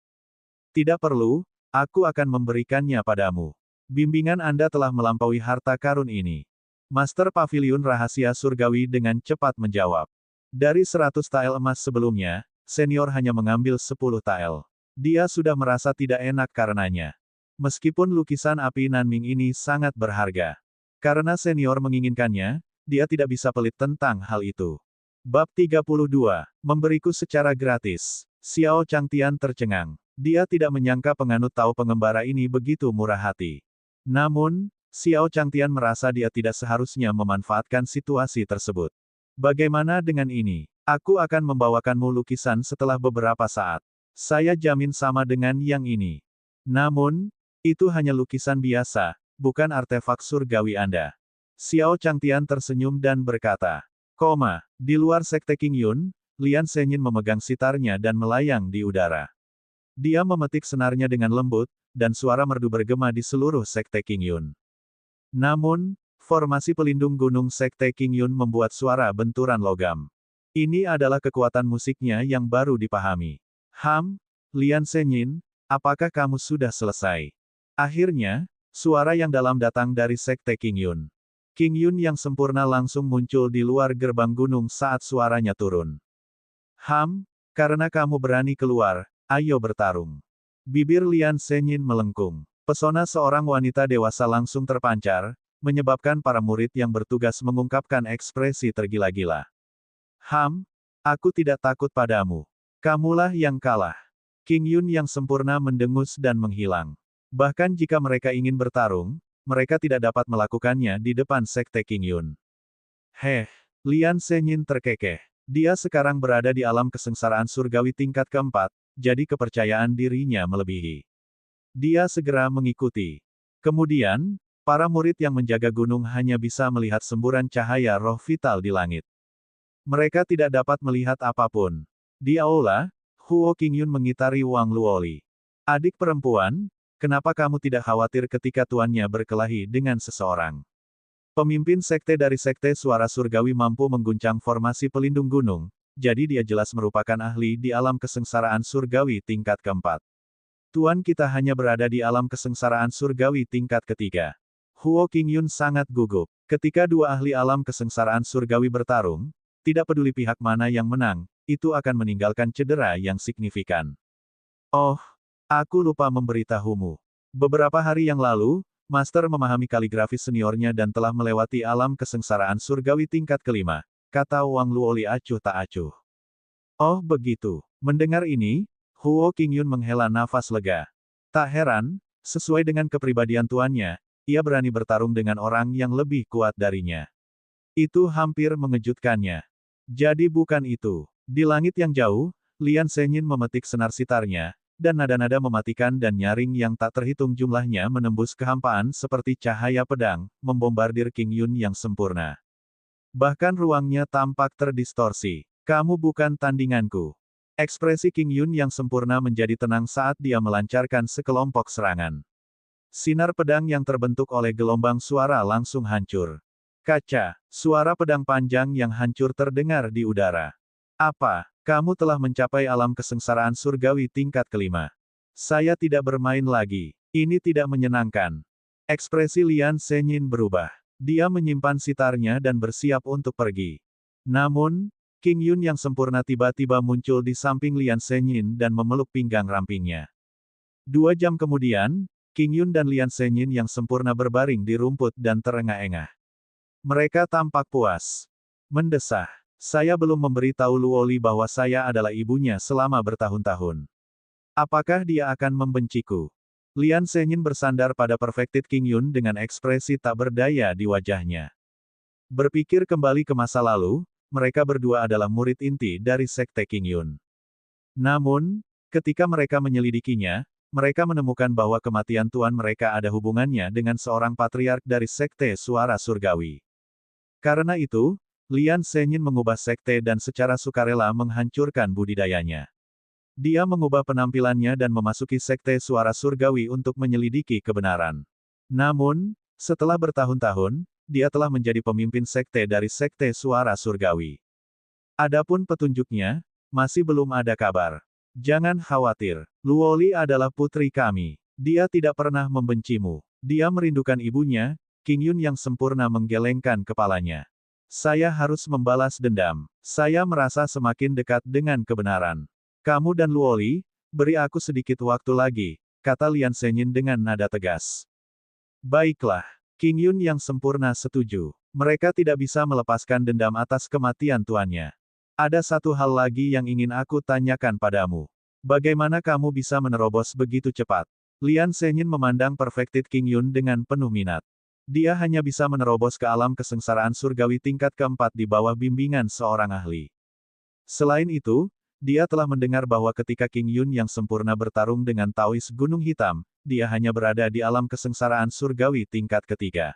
Tidak perlu, aku akan memberikannya padamu. Bimbingan Anda telah melampaui harta karun ini. Master Pavilion Rahasia Surgawi dengan cepat menjawab. Dari 100 tael emas sebelumnya, senior hanya mengambil 10 tael. Dia sudah merasa tidak enak karenanya. Meskipun lukisan api Nanming ini sangat berharga. Karena senior menginginkannya, dia tidak bisa pelit tentang hal itu. Bab 32. Memberiku secara gratis. Xiao Changtian tercengang. Dia tidak menyangka penganut Tao pengembara ini begitu murah hati. Namun, Xiao Changtian merasa dia tidak seharusnya memanfaatkan situasi tersebut. Bagaimana dengan ini? Aku akan membawakanmu lukisan setelah beberapa saat. Saya jamin sama dengan yang ini. Namun, itu hanya lukisan biasa, bukan artefak surgawi Anda. Xiao Changtian tersenyum dan berkata, di luar sekte Qingyun, Lian Zhenyin memegang sitarnya dan melayang di udara. Dia memetik senarnya dengan lembut, dan suara merdu bergema di seluruh sekte Qingyun. Namun, formasi pelindung gunung sekte Qingyun membuat suara benturan logam. Ini adalah kekuatan musiknya yang baru dipahami. Lian Zhenyin, apakah kamu sudah selesai? Akhirnya, suara yang dalam datang dari sekte Qingyun. Qingyun yang sempurna langsung muncul di luar gerbang gunung saat suaranya turun. Karena kamu berani keluar, ayo bertarung. Bibir Lian Zhenyin melengkung. Pesona seorang wanita dewasa langsung terpancar, menyebabkan para murid yang bertugas mengungkapkan ekspresi tergila-gila. Aku tidak takut padamu. Kamulah yang kalah. Qingyun yang sempurna mendengus dan menghilang. Bahkan jika mereka ingin bertarung, mereka tidak dapat melakukannya di depan sekte Qingyun. Lian Zhenyin terkekeh. Dia sekarang berada di alam kesengsaraan surgawi tingkat keempat, jadi kepercayaan dirinya melebihi. Dia segera mengikuti. Kemudian, para murid yang menjaga gunung hanya bisa melihat semburan cahaya roh vital di langit. Mereka tidak dapat melihat apapun. Di aula, Huo Qingyun mengitari Wang Luoli. Adik perempuan, kenapa kamu tidak khawatir ketika tuannya berkelahi dengan seseorang? Pemimpin sekte dari sekte suara surgawi mampu mengguncang formasi pelindung gunung, jadi dia jelas merupakan ahli di alam kesengsaraan surgawi tingkat keempat. Tuan kita hanya berada di alam kesengsaraan surgawi tingkat ketiga. Huo Qingyun sangat gugup. Ketika dua ahli alam kesengsaraan surgawi bertarung, tidak peduli pihak mana yang menang, itu akan meninggalkan cedera yang signifikan. Aku lupa memberitahumu. Beberapa hari yang lalu, Master memahami kaligrafi seniornya dan telah melewati alam kesengsaraan surgawi tingkat kelima, kata Wang Luoli acuh tak acuh. Begitu. Mendengar ini, Huo Qingyun menghela nafas lega. Tak heran, sesuai dengan kepribadian tuannya, ia berani bertarung dengan orang yang lebih kuat darinya. Itu hampir mengejutkannya. Jadi bukan itu. Di langit yang jauh, Lian Zhenyin memetik senar sitarnya, dan nada-nada mematikan dan nyaring yang tak terhitung jumlahnya menembus kehampaan seperti cahaya pedang, membombardir Qingyun yang sempurna. Bahkan ruangnya tampak terdistorsi. Kamu bukan tandinganku. Ekspresi Qingyun yang sempurna menjadi tenang saat dia melancarkan sekelompok serangan. Sinar pedang yang terbentuk oleh gelombang suara langsung hancur. Kaca, suara pedang panjang yang hancur terdengar di udara. Kamu telah mencapai alam kesengsaraan surgawi tingkat kelima. Saya tidak bermain lagi. Ini tidak menyenangkan. Ekspresi Lian Zhenyin berubah. Dia menyimpan sitarnya dan bersiap untuk pergi. Namun, Qingyun yang sempurna tiba-tiba muncul di samping Lian Zhenyin dan memeluk pinggang rampingnya. 2 jam kemudian, Qingyun dan Lian Zhenyin yang sempurna berbaring di rumput dan terengah-engah. Mereka tampak puas. Mendesah. Saya belum memberitahu Luoli bahwa saya adalah ibunya selama bertahun-tahun. Apakah dia akan membenciku? Lian Zhenyin bersandar pada Perfected Qingyun dengan ekspresi tak berdaya di wajahnya. Berpikir kembali ke masa lalu, mereka berdua adalah murid inti dari sekte Qingyun. Namun, ketika mereka menyelidikinya, mereka menemukan bahwa kematian tuan mereka ada hubungannya dengan seorang patriark dari sekte suara surgawi. Karena itu, Lian Zhenyin mengubah sekte dan secara sukarela menghancurkan budidayanya. Dia mengubah penampilannya dan memasuki sekte suara surgawi untuk menyelidiki kebenaran. Namun, setelah bertahun-tahun, dia telah menjadi pemimpin sekte dari sekte suara surgawi. Adapun petunjuknya, masih belum ada kabar. Jangan khawatir, Luoli adalah putri kami. Dia tidak pernah membencimu. Dia merindukan ibunya. Qingyun yang sempurna menggelengkan kepalanya. Saya harus membalas dendam. Saya merasa semakin dekat dengan kebenaran. Kamu dan Luoli, beri aku sedikit waktu lagi, kata Lian Zhenyin dengan nada tegas. Baiklah. Qingyun yang sempurna setuju. Mereka tidak bisa melepaskan dendam atas kematian tuannya. Ada satu hal lagi yang ingin aku tanyakan padamu. Bagaimana kamu bisa menerobos begitu cepat? Lian Senyin memandang Perfected King Yun dengan penuh minat. Dia hanya bisa menerobos ke alam kesengsaraan surgawi tingkat keempat di bawah bimbingan seorang ahli. Selain itu, dia telah mendengar bahwa ketika King Yun yang sempurna bertarung dengan Taois Gunung Hitam, dia hanya berada di alam kesengsaraan surgawi tingkat ketiga.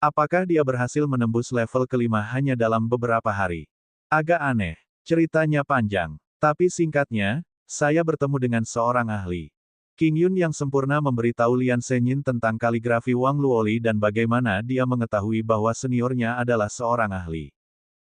Apakah dia berhasil menembus level kelima hanya dalam beberapa hari? Agak aneh. Ceritanya panjang. Tapi singkatnya, saya bertemu dengan seorang ahli. King Yun yang sempurna memberitahu Lian Senyin tentang kaligrafi Wang Luoli dan bagaimana dia mengetahui bahwa seniornya adalah seorang ahli.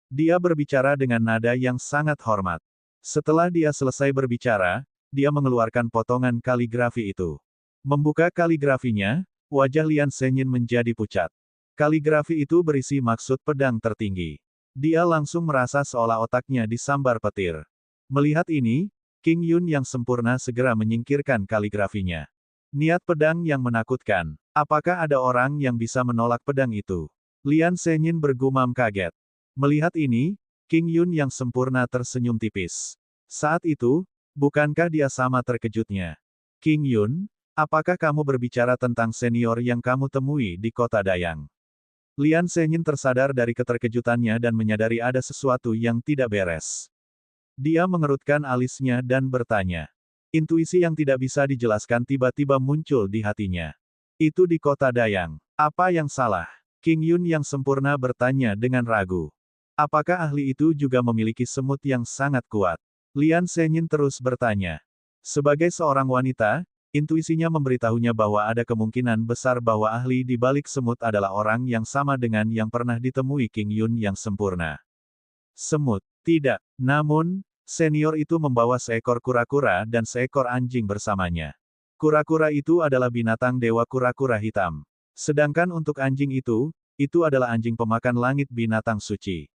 Dia berbicara dengan nada yang sangat hormat. Setelah dia selesai berbicara, dia mengeluarkan potongan kaligrafi itu. Membuka kaligrafinya, wajah Lian Senyin menjadi pucat. Kaligrafi itu berisi maksud pedang tertinggi. Dia langsung merasa seolah otaknya disambar petir. Melihat ini, King Yun yang sempurna segera menyingkirkan kaligrafinya. Niat pedang yang menakutkan. Apakah ada orang yang bisa menolak pedang itu? Lian Senyin bergumam kaget. Melihat ini, King Yun yang sempurna tersenyum tipis. Saat itu, bukankah dia sama terkejutnya? King Yun, apakah kamu berbicara tentang senior yang kamu temui di kota Dayang? Lian Senyin tersadar dari keterkejutannya dan menyadari ada sesuatu yang tidak beres. Dia mengerutkan alisnya dan bertanya. Intuisi yang tidak bisa dijelaskan tiba-tiba muncul di hatinya. Itu di kota Dayang. Apa yang salah? King Yun yang sempurna bertanya dengan ragu. Apakah ahli itu juga memiliki semut yang sangat kuat? Lian Senyin terus bertanya. Sebagai seorang wanita, intuisinya memberitahunya bahwa ada kemungkinan besar bahwa ahli di balik semut adalah orang yang sama dengan yang pernah ditemui King Yun yang sempurna. Semut. Tidak. Namun, senior itu membawa seekor kura-kura dan seekor anjing bersamanya. Kura-kura itu adalah binatang dewa kura-kura hitam. Sedangkan untuk anjing itu adalah anjing pemakan langit binatang suci.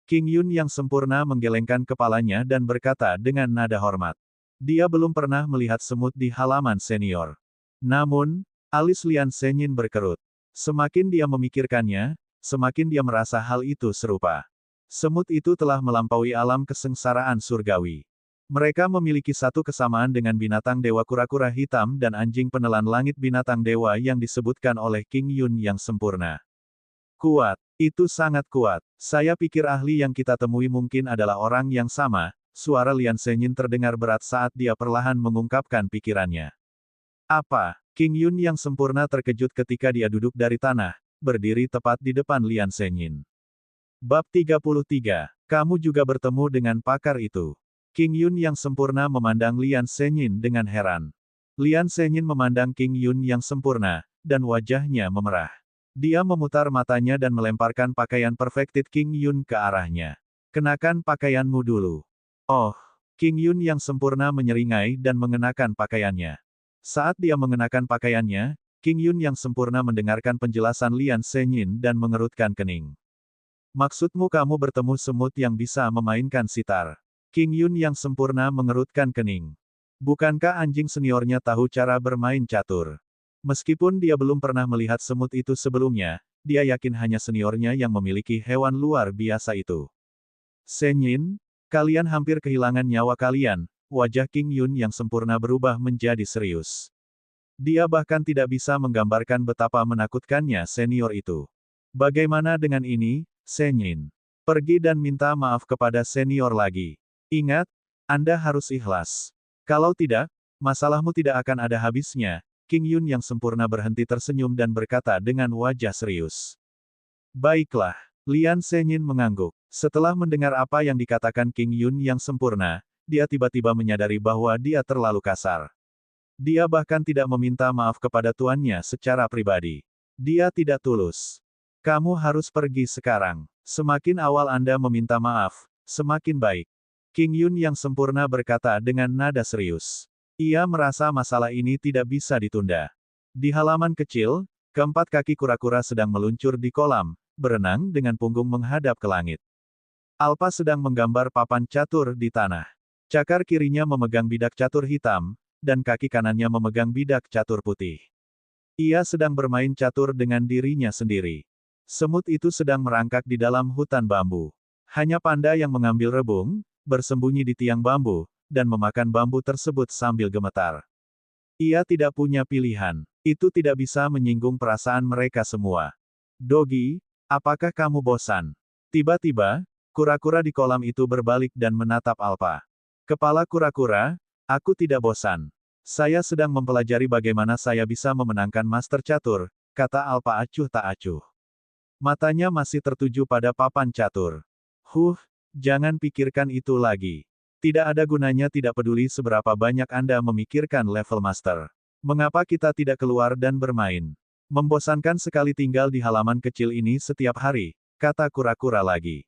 King Yun yang sempurna menggelengkan kepalanya dan berkata dengan nada hormat. Dia belum pernah melihat semut di halaman senior. Namun, alis Lian Senyin berkerut. Semakin dia memikirkannya, semakin dia merasa hal itu serupa. Semut itu telah melampaui alam kesengsaraan surgawi. Mereka memiliki satu kesamaan dengan binatang dewa kura-kura hitam dan anjing penelan langit binatang dewa yang disebutkan oleh King Yun yang sempurna. Kuat. Itu sangat kuat. Saya pikir ahli yang kita temui mungkin adalah orang yang sama. Suara Lian Senyin terdengar berat saat dia perlahan mengungkapkan pikirannya. Apa? King Yun yang sempurna terkejut ketika dia duduk dari tanah, berdiri tepat di depan Lian Senyin. Bab 33. Kamu juga bertemu dengan pakar itu. King Yun yang sempurna memandang Lian Senyin dengan heran. Lian Senyin memandang King Yun yang sempurna, dan wajahnya memerah. Dia memutar matanya dan melemparkan pakaian Perfected King Yun ke arahnya. Kenakan pakaianmu dulu. Oh, King Yun yang sempurna menyeringai dan mengenakan pakaiannya. Saat dia mengenakan pakaiannya, King Yun yang sempurna mendengarkan penjelasan Lian Senyin dan mengerutkan kening. Maksudmu kamu bertemu semut yang bisa memainkan sitar? King Yun yang sempurna mengerutkan kening. Bukankah anjing seniornya tahu cara bermain catur? Meskipun dia belum pernah melihat semut itu sebelumnya, dia yakin hanya seniornya yang memiliki hewan luar biasa itu. Senyin, kalian hampir kehilangan nyawa kalian. Wajah King Yun yang sempurna berubah menjadi serius. Dia bahkan tidak bisa menggambarkan betapa menakutkannya senior itu. Bagaimana dengan ini, Senyin? Pergi dan minta maaf kepada senior lagi. Ingat, Anda harus ikhlas. Kalau tidak, masalahmu tidak akan ada habisnya. King Yun yang sempurna berhenti tersenyum dan berkata dengan wajah serius. Baiklah. Lian Senyin mengangguk. Setelah mendengar apa yang dikatakan King Yun yang sempurna, dia tiba-tiba menyadari bahwa dia terlalu kasar. Dia bahkan tidak meminta maaf kepada tuannya secara pribadi. Dia tidak tulus. Kamu harus pergi sekarang. Semakin awal Anda meminta maaf, semakin baik. King Yun yang sempurna berkata dengan nada serius. Ia merasa masalah ini tidak bisa ditunda. Di halaman kecil, keempat kaki kura-kura sedang meluncur di kolam, berenang dengan punggung menghadap ke langit. Alpa sedang menggambar papan catur di tanah. Cakar kirinya memegang bidak catur hitam, dan kaki kanannya memegang bidak catur putih. Ia sedang bermain catur dengan dirinya sendiri. Semut itu sedang merangkak di dalam hutan bambu. Hanya panda yang mengambil rebung, bersembunyi di tiang bambu, dan memakan bambu tersebut sambil gemetar. Ia tidak punya pilihan. Itu tidak bisa menyinggung perasaan mereka semua. Dogi, apakah kamu bosan? Tiba-tiba, kura-kura di kolam itu berbalik dan menatap Alpha. Kepala kura-kura, aku tidak bosan. Saya sedang mempelajari bagaimana saya bisa memenangkan Master Catur, kata Alpha acuh tak acuh. Matanya masih tertuju pada papan catur. Jangan pikirkan itu lagi. Tidak ada gunanya, tidak peduli seberapa banyak Anda memikirkan level Master. Mengapa kita tidak keluar dan bermain? Membosankan sekali tinggal di halaman kecil ini setiap hari, kata kura-kura lagi.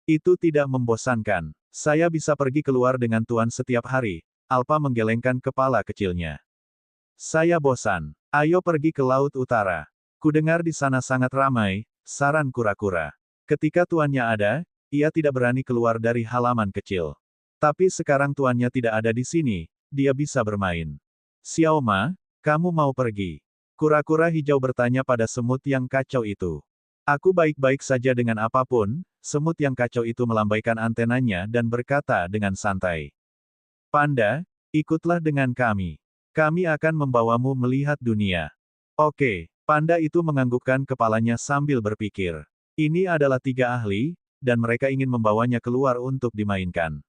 Itu tidak membosankan. Saya bisa pergi keluar dengan Tuan setiap hari. Alpha menggelengkan kepala kecilnya. Saya bosan. Ayo pergi ke Laut Utara. Kudengar di sana sangat ramai, saran kura-kura. Ketika tuannya ada, ia tidak berani keluar dari halaman kecil. Tapi sekarang tuannya tidak ada di sini, dia bisa bermain. Xiaoma, kamu mau pergi? Kura-kura hijau bertanya pada semut yang kacau itu. Aku baik-baik saja dengan apapun, semut yang kacau itu melambaikan antenanya dan berkata dengan santai. Panda, ikutlah dengan kami. Kami akan membawamu melihat dunia. Oke, panda itu menganggukkan kepalanya sambil berpikir. Ini adalah 3 ahli, dan mereka ingin membawanya keluar untuk dimainkan.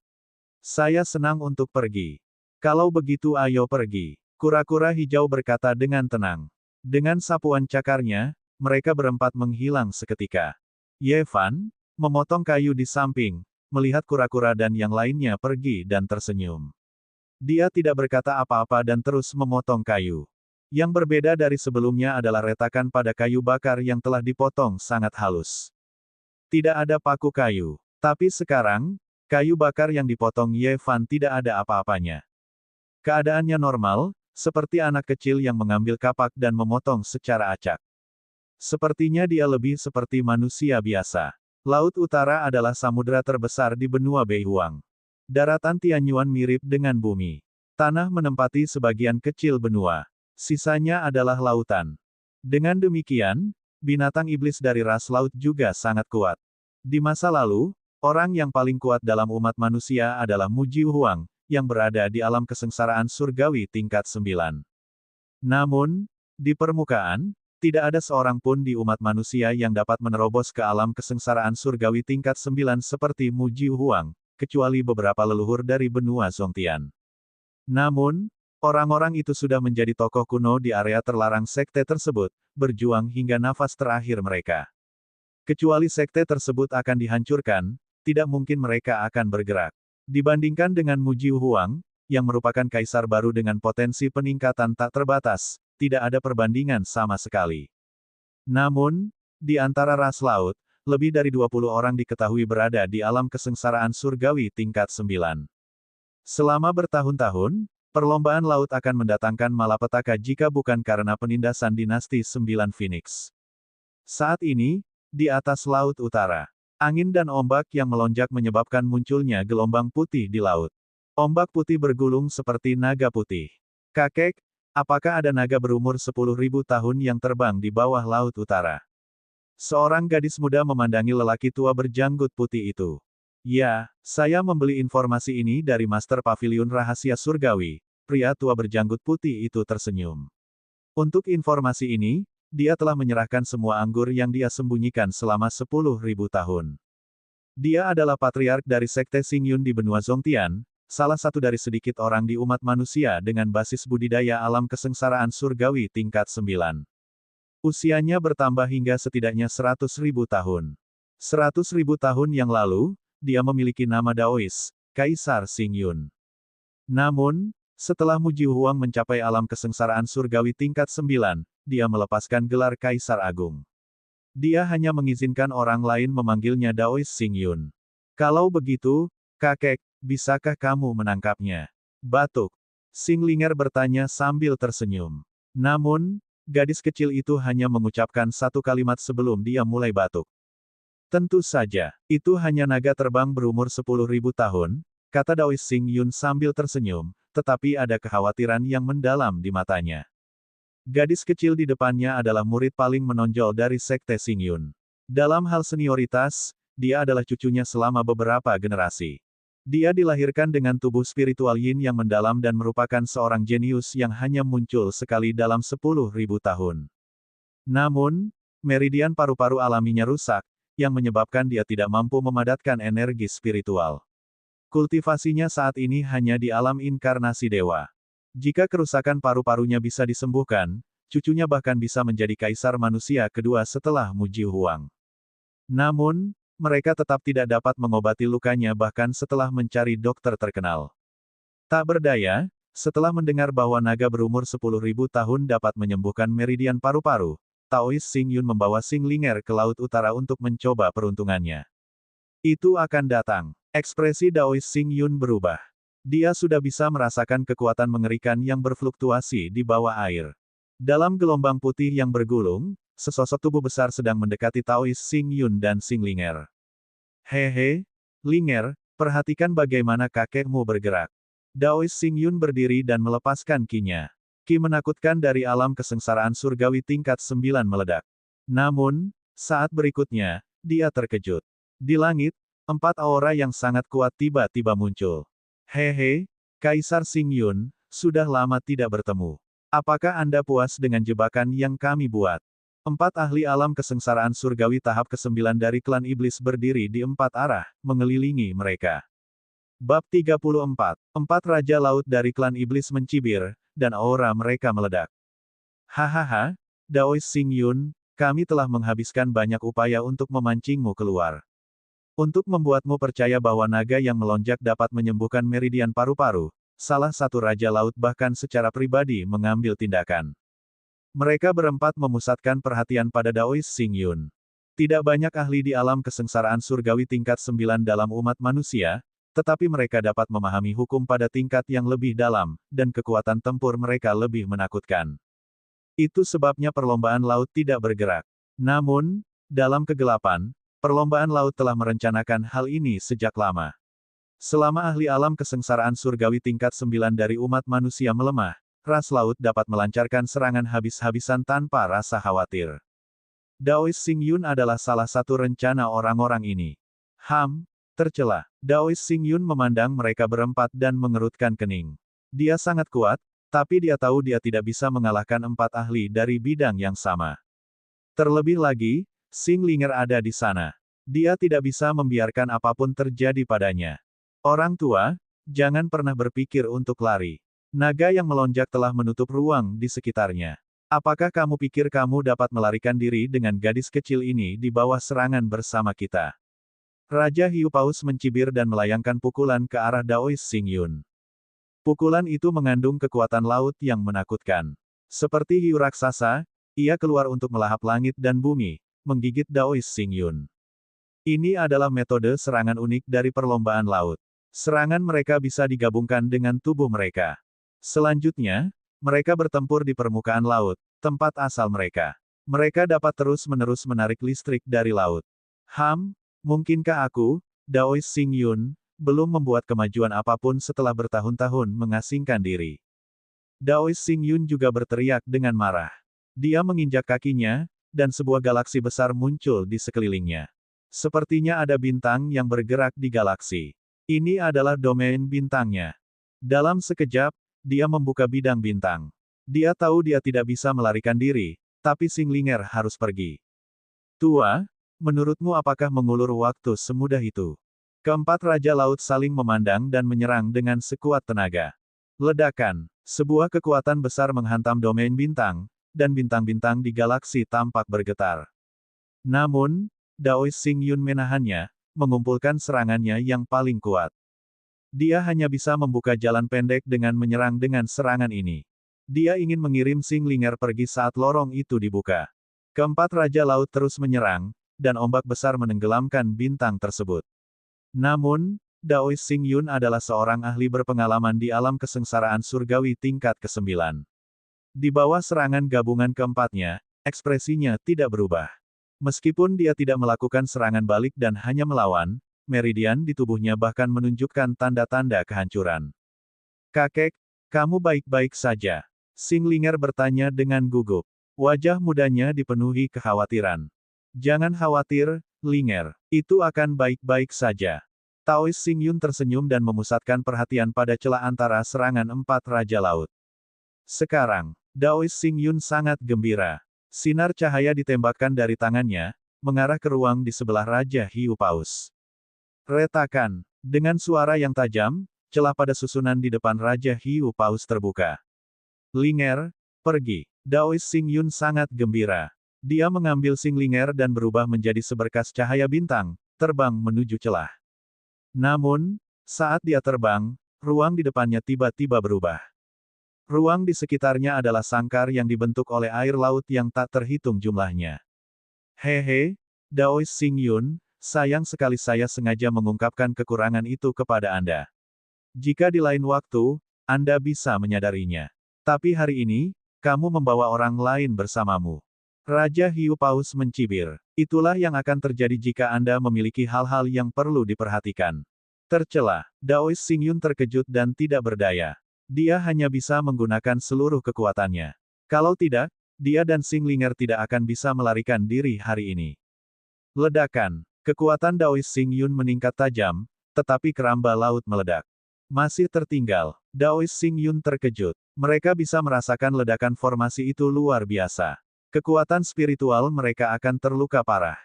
Saya senang untuk pergi. Kalau begitu ayo pergi. Kura-kura hijau berkata dengan tenang. Dengan sapuan cakarnya, mereka berempat menghilang seketika. Yevan, memotong kayu di samping, melihat kura-kura dan yang lainnya pergi dan tersenyum. Dia tidak berkata apa-apa dan terus memotong kayu. Yang berbeda dari sebelumnya adalah retakan pada kayu bakar yang telah dipotong sangat halus. Tidak ada paku kayu. Tapi sekarang, kayu bakar yang dipotong Yevan tidak ada apa-apanya. Keadaannya normal, seperti anak kecil yang mengambil kapak dan memotong secara acak. Sepertinya dia lebih seperti manusia biasa. Laut Utara adalah samudera terbesar di benua Beihuang. Daratan Tianyuan mirip dengan bumi. Tanah menempati sebagian kecil benua. Sisanya adalah lautan. Dengan demikian, binatang iblis dari ras laut juga sangat kuat. Di masa lalu, orang yang paling kuat dalam umat manusia adalah Mujiu Huang, yang berada di alam kesengsaraan surgawi tingkat 9. Namun, di permukaan, tidak ada seorang pun di umat manusia yang dapat menerobos ke alam kesengsaraan surgawi tingkat 9 seperti Mujiu Huang, kecuali beberapa leluhur dari benua Zongtian. Namun, orang-orang itu sudah menjadi tokoh kuno di area terlarang sekte tersebut, berjuang hingga nafas terakhir mereka. Kecuali sekte tersebut akan dihancurkan, tidak mungkin mereka akan bergerak. Dibandingkan dengan Mujiu Huang, yang merupakan kaisar baru dengan potensi peningkatan tak terbatas, tidak ada perbandingan sama sekali. Namun, di antara ras laut, lebih dari 20 orang diketahui berada di alam kesengsaraan surgawi tingkat 9. Selama bertahun-tahun, perlombaan laut akan mendatangkan malapetaka jika bukan karena penindasan dinasti 9 Phoenix. Saat ini, di atas Laut Utara, angin dan ombak yang melonjak menyebabkan munculnya gelombang putih di laut. Ombak putih bergulung seperti naga putih. Kakek, apakah ada naga berumur 10.000 tahun yang terbang di bawah Laut Utara? Seorang gadis muda memandangi lelaki tua berjanggut putih itu. Ya, saya membeli informasi ini dari Master Pavilion Rahasia Surgawi. Pria tua berjanggut putih itu tersenyum. Untuk informasi ini, dia telah menyerahkan semua anggur yang dia sembunyikan selama 10.000 tahun. Dia adalah patriark dari Sekte Xingyun di benua Zongtian, salah satu dari sedikit orang di umat manusia dengan basis budidaya alam kesengsaraan surgawi tingkat 9. Usianya bertambah hingga setidaknya 100.000 tahun. 100.000 tahun yang lalu, dia memiliki nama Daois, Kaisar Xingyun. Namun, setelah Mujiu Huang mencapai alam kesengsaraan surgawi tingkat 9, dia melepaskan gelar Kaisar Agung. Dia hanya mengizinkan orang lain memanggilnya Daois Xingyun. Kalau begitu, kakek, bisakah kamu menangkapnya? Batuk. Xinglinger bertanya sambil tersenyum. Namun, gadis kecil itu hanya mengucapkan satu kalimat sebelum dia mulai batuk. Tentu saja, itu hanya naga terbang berumur 10.000 tahun, kata Daois Xingyun sambil tersenyum, tetapi ada kekhawatiran yang mendalam di matanya. Gadis kecil di depannya adalah murid paling menonjol dari Sekte Xingyun. Dalam hal senioritas, dia adalah cucunya selama beberapa generasi. Dia dilahirkan dengan tubuh spiritual yin yang mendalam dan merupakan seorang jenius yang hanya muncul sekali dalam 10.000 tahun. Namun, meridian paru-paru alaminya rusak, yang menyebabkan dia tidak mampu memadatkan energi spiritual. Kultivasinya saat ini hanya di alam inkarnasi dewa. Jika kerusakan paru-parunya bisa disembuhkan, cucunya bahkan bisa menjadi kaisar manusia kedua setelah Mu Jihuang. Namun, mereka tetap tidak dapat mengobati lukanya bahkan setelah mencari dokter terkenal. Tak berdaya, setelah mendengar bahwa naga berumur 10.000 tahun dapat menyembuhkan meridian paru-paru, Taois Xing Yun membawa Xing Linger ke Laut Utara untuk mencoba peruntungannya. Itu akan datang. Ekspresi Daois Xing Yun berubah. Dia sudah bisa merasakan kekuatan mengerikan yang berfluktuasi di bawah air. Dalam gelombang putih yang bergulung, sesosok tubuh besar sedang mendekati Taois Xing Yun dan Xing Linger. Hehe, Linger, perhatikan bagaimana kakekmu bergerak. Daois Xing Yun berdiri dan melepaskan kinya. Ki menakutkan dari alam kesengsaraan surgawi tingkat 9 meledak. Namun, saat berikutnya, dia terkejut. Di langit, 4 aura yang sangat kuat tiba-tiba muncul. Hehe, Kaisar Xing Yun, sudah lama tidak bertemu. Apakah Anda puas dengan jebakan yang kami buat? 4 ahli alam kesengsaraan surgawi tahap ke-9 dari klan iblis berdiri di 4 arah, mengelilingi mereka. Bab 34. 4 Raja Laut dari klan iblis mencibir, dan aura mereka meledak. Hahaha, Daois Xing Yun, kami telah menghabiskan banyak upaya untuk memancingmu keluar. Untuk membuatmu percaya bahwa naga yang melonjak dapat menyembuhkan meridian paru-paru, salah satu Raja Laut bahkan secara pribadi mengambil tindakan. Mereka berempat memusatkan perhatian pada Daois Xing Yun. Tidak banyak ahli di alam kesengsaraan surgawi tingkat 9 dalam umat manusia, tetapi mereka dapat memahami hukum pada tingkat yang lebih dalam, dan kekuatan tempur mereka lebih menakutkan. Itu sebabnya perlombaan laut tidak bergerak. Namun, dalam kegelapan, perlombaan laut telah merencanakan hal ini sejak lama. Selama ahli alam kesengsaraan surgawi tingkat 9 dari umat manusia melemah, ras laut dapat melancarkan serangan habis-habisan tanpa rasa khawatir. Daois Xing Yun adalah salah satu rencana orang-orang ini. Tercela. Daois Xing Yun memandang mereka berempat dan mengerutkan kening. Dia sangat kuat, tapi dia tahu dia tidak bisa mengalahkan 4 ahli dari bidang yang sama. Terlebih lagi, Xing Linger ada di sana. Dia tidak bisa membiarkan apapun terjadi padanya. Orang tua, jangan pernah berpikir untuk lari. Naga yang melonjak telah menutup ruang di sekitarnya. Apakah kamu pikir kamu dapat melarikan diri dengan gadis kecil ini di bawah serangan bersama kita? Raja Hiu Paus mencibir dan melayangkan pukulan ke arah Daois Xing Yun. Pukulan itu mengandung kekuatan laut yang menakutkan. Seperti hiu raksasa, ia keluar untuk melahap langit dan bumi, menggigit Daois Xing Yun. Ini adalah metode serangan unik dari perlombaan laut. Serangan mereka bisa digabungkan dengan tubuh mereka. Selanjutnya, mereka bertempur di permukaan laut, tempat asal mereka. Mereka dapat terus-menerus menarik listrik dari laut. Mungkinkah aku, Daois Xing Yun, belum membuat kemajuan apapun setelah bertahun-tahun mengasingkan diri? Daois Xing Yun juga berteriak dengan marah. Dia menginjak kakinya, dan sebuah galaksi besar muncul di sekelilingnya. Sepertinya ada bintang yang bergerak di galaksi. Ini adalah domain bintangnya. Dalam sekejap, dia membuka bidang bintang. Dia tahu dia tidak bisa melarikan diri, tapi Xing Linger harus pergi. Tua, menurutmu apakah mengulur waktu semudah itu? Keempat Raja Laut saling memandang dan menyerang dengan sekuat tenaga. Ledakan, sebuah kekuatan besar menghantam domain bintang, dan bintang-bintang di galaksi tampak bergetar. Namun, Daois Xing Yun menahannya, mengumpulkan serangannya yang paling kuat. Dia hanya bisa membuka jalan pendek dengan menyerang dengan serangan ini. Dia ingin mengirim Xing Linger pergi saat lorong itu dibuka. Keempat Raja Laut terus menyerang, dan ombak besar menenggelamkan bintang tersebut. Namun, Daois Xing Yun adalah seorang ahli berpengalaman di alam kesengsaraan surgawi tingkat ke-9. Di bawah serangan gabungan keempatnya, ekspresinya tidak berubah. Meskipun dia tidak melakukan serangan balik dan hanya melawan, meridian di tubuhnya bahkan menunjukkan tanda-tanda kehancuran. Kakek, kamu baik-baik saja? Xing Linger bertanya dengan gugup. Wajah mudanya dipenuhi kekhawatiran. Jangan khawatir, Linger. Itu akan baik-baik saja. Taoist Xing Yun tersenyum dan memusatkan perhatian pada celah antara serangan empat Raja Laut. Sekarang, Daoist Xing Yun sangat gembira. Sinar cahaya ditembakkan dari tangannya, mengarah ke ruang di sebelah Raja Hiu Paus. Retakan. Dengan suara yang tajam, celah pada susunan di depan Raja Hiu Paus terbuka. Linger, pergi. Daoist Xing Yun sangat gembira. Dia mengambil Xing Linger dan berubah menjadi seberkas cahaya bintang, terbang menuju celah. Namun, saat dia terbang, ruang di depannya tiba-tiba berubah. Ruang di sekitarnya adalah sangkar yang dibentuk oleh air laut yang tak terhitung jumlahnya. Hehe, Daoist Xing Yun, sayang sekali saya sengaja mengungkapkan kekurangan itu kepada Anda. Jika di lain waktu, Anda bisa menyadarinya. Tapi hari ini, kamu membawa orang lain bersamamu. Raja Hiu Paus mencibir. Itulah yang akan terjadi jika Anda memiliki hal-hal yang perlu diperhatikan. Tercela, Daoist Xing Yun terkejut dan tidak berdaya. Dia hanya bisa menggunakan seluruh kekuatannya. Kalau tidak, dia dan Xing Linger tidak akan bisa melarikan diri hari ini. Ledakan. Kekuatan Daoist Xing Yun meningkat tajam, tetapi keramba laut meledak. Masih tertinggal. Daoist Xing Yun terkejut. Mereka bisa merasakan ledakan formasi itu luar biasa. Kekuatan spiritual mereka akan terluka parah.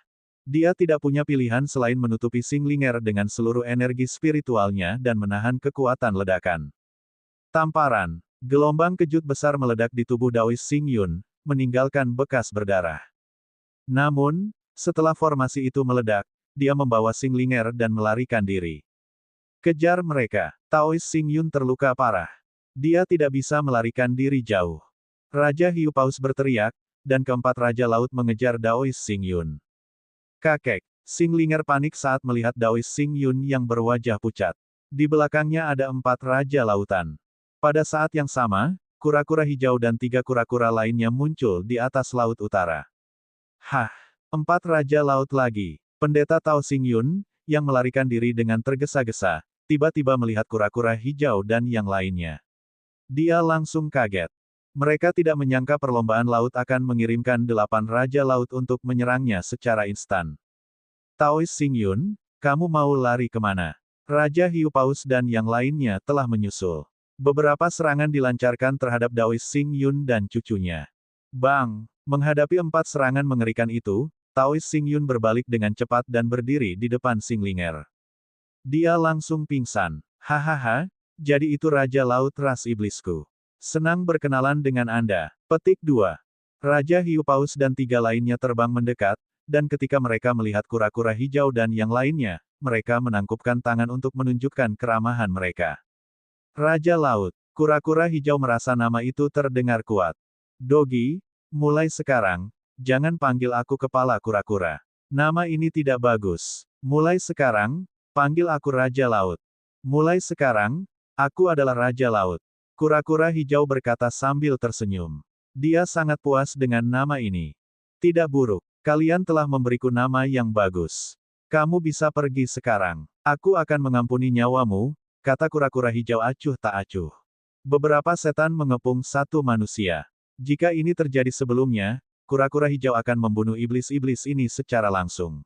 Dia tidak punya pilihan selain menutupi Xing Linger dengan seluruh energi spiritualnya dan menahan kekuatan ledakan. Tamparan. Gelombang kejut besar meledak di tubuh Daoist Xing Yun, meninggalkan bekas berdarah. Namun, setelah formasi itu meledak, dia membawa Xing Linger dan melarikan diri. Kejar mereka. Daoist Xing Yun terluka parah. Dia tidak bisa melarikan diri jauh. Raja Hiu Paus berteriak, dan keempat Raja Laut mengejar Daoist Xing Yun. Kakek. Xing Linger panik saat melihat Daoist Xing Yun yang berwajah pucat. Di belakangnya ada empat Raja Lautan. Pada saat yang sama, kura-kura hijau dan tiga kura-kura lainnya muncul di atas Laut Utara. Hah! Empat Raja Laut lagi. Pendeta Tao Xing Yun, yang melarikan diri dengan tergesa-gesa, tiba-tiba melihat kura-kura hijau dan yang lainnya. Dia langsung kaget. Mereka tidak menyangka perlombaan laut akan mengirimkan 8 Raja Laut untuk menyerangnya secara instan. Taoist Xing Yun, kamu mau lari kemana? Raja Hiu Paus dan yang lainnya telah menyusul. Beberapa serangan dilancarkan terhadap Daoist Xing Yun dan cucunya. Bang! Menghadapi 4 serangan mengerikan itu, Taoist Xing Yun berbalik dengan cepat dan berdiri di depan Xing Linger. Dia langsung pingsan. Hahaha, jadi itu Raja Laut ras iblisku. Senang berkenalan dengan Anda. Petik 2. Raja Hiu Paus dan 3 lainnya terbang mendekat, dan ketika mereka melihat kura-kura hijau dan yang lainnya, mereka menangkupkan tangan untuk menunjukkan keramahan mereka. Raja Laut. Kura-kura hijau merasa nama itu terdengar kuat. Dogi, mulai sekarang, jangan panggil aku kepala kura-kura. Nama ini tidak bagus. Mulai sekarang, panggil aku Raja Laut. Mulai sekarang, aku adalah Raja Laut. Kura-kura hijau berkata sambil tersenyum. Dia sangat puas dengan nama ini. Tidak buruk. Kalian telah memberiku nama yang bagus. Kamu bisa pergi sekarang. Aku akan mengampuni nyawamu, kata kura-kura hijau acuh tak acuh. Beberapa setan mengepung satu manusia. Jika ini terjadi sebelumnya, kura-kura hijau akan membunuh iblis-iblis ini secara langsung.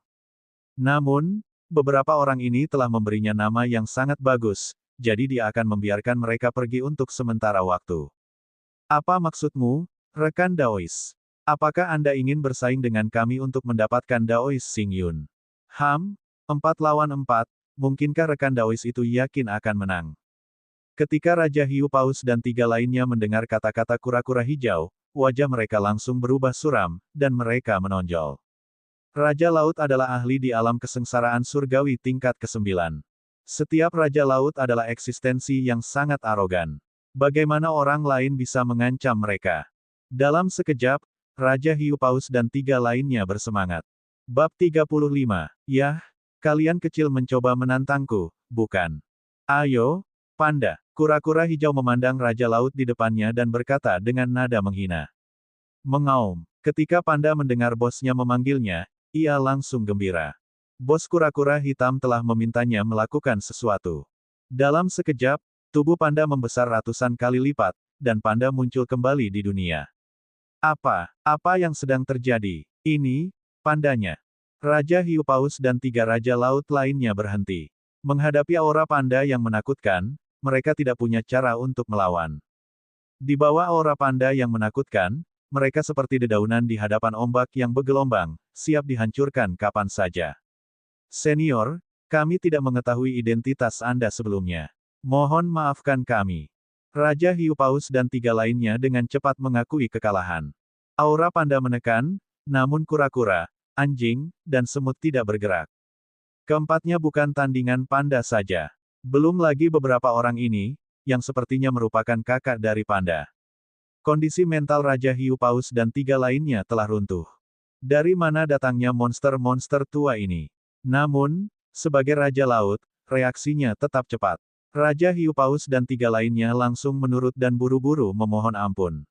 Namun, beberapa orang ini telah memberinya nama yang sangat bagus, jadi dia akan membiarkan mereka pergi untuk sementara waktu. Apa maksudmu, rekan Daoist? Apakah Anda ingin bersaing dengan kami untuk mendapatkan Daoist Xing Yun? 4 lawan 4, mungkinkah rekan Daoist itu yakin akan menang? Ketika Raja Hiu Paus dan 3 lainnya mendengar kata-kata kura-kura hijau, wajah mereka langsung berubah suram, dan mereka menonjol. Raja Laut adalah ahli di alam kesengsaraan surgawi tingkat ke-9. Setiap Raja Laut adalah eksistensi yang sangat arogan. Bagaimana orang lain bisa mengancam mereka? Dalam sekejap, Raja Hiu Paus dan 3 lainnya bersemangat. Bab 35. Yah, kalian kecil mencoba menantangku, bukan? Ayo, Panda. Kura-kura hijau memandang Raja Laut di depannya dan berkata dengan nada menghina. Mengaum. Ketika Panda mendengar bosnya memanggilnya, ia langsung gembira. Bos kura-kura hitam telah memintanya melakukan sesuatu. Dalam sekejap, tubuh Panda membesar ratusan kali lipat, dan Panda muncul kembali di dunia. Apa yang sedang terjadi? Ini, Pandanya. Raja Hiu Paus dan 3 Raja Laut lainnya berhenti. Menghadapi aura panda yang menakutkan, mereka tidak punya cara untuk melawan. Di bawah aura panda yang menakutkan, mereka seperti dedaunan di hadapan ombak yang bergelombang, siap dihancurkan kapan saja. Senior, kami tidak mengetahui identitas Anda sebelumnya. Mohon maafkan kami. Raja Hiu Paus dan 3 lainnya dengan cepat mengakui kekalahan. Aura panda menekan, namun kura-kura, anjing, dan semut tidak bergerak. Keempatnya bukan tandingan panda saja. Belum lagi beberapa orang ini, yang sepertinya merupakan kakak dari panda. Kondisi mental Raja Hiu Paus dan 3 lainnya telah runtuh. Dari mana datangnya monster-monster tua ini? Namun, sebagai Raja Laut, reaksinya tetap cepat. Raja Hiu Paus dan 3 lainnya langsung menurut dan buru-buru memohon ampun.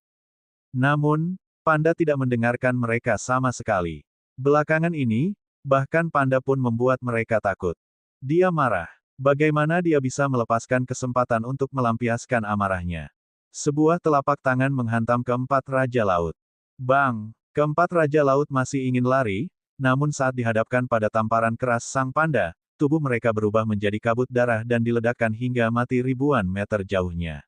Namun, panda tidak mendengarkan mereka sama sekali. Belakangan ini, bahkan panda pun membuat mereka takut. Dia marah. Bagaimana dia bisa melepaskan kesempatan untuk melampiaskan amarahnya? Sebuah telapak tangan menghantam keempat Raja Laut. Bang! Keempat Raja Laut masih ingin lari, namun saat dihadapkan pada tamparan keras sang panda, tubuh mereka berubah menjadi kabut darah dan diledakkan hingga mati ribuan meter jauhnya.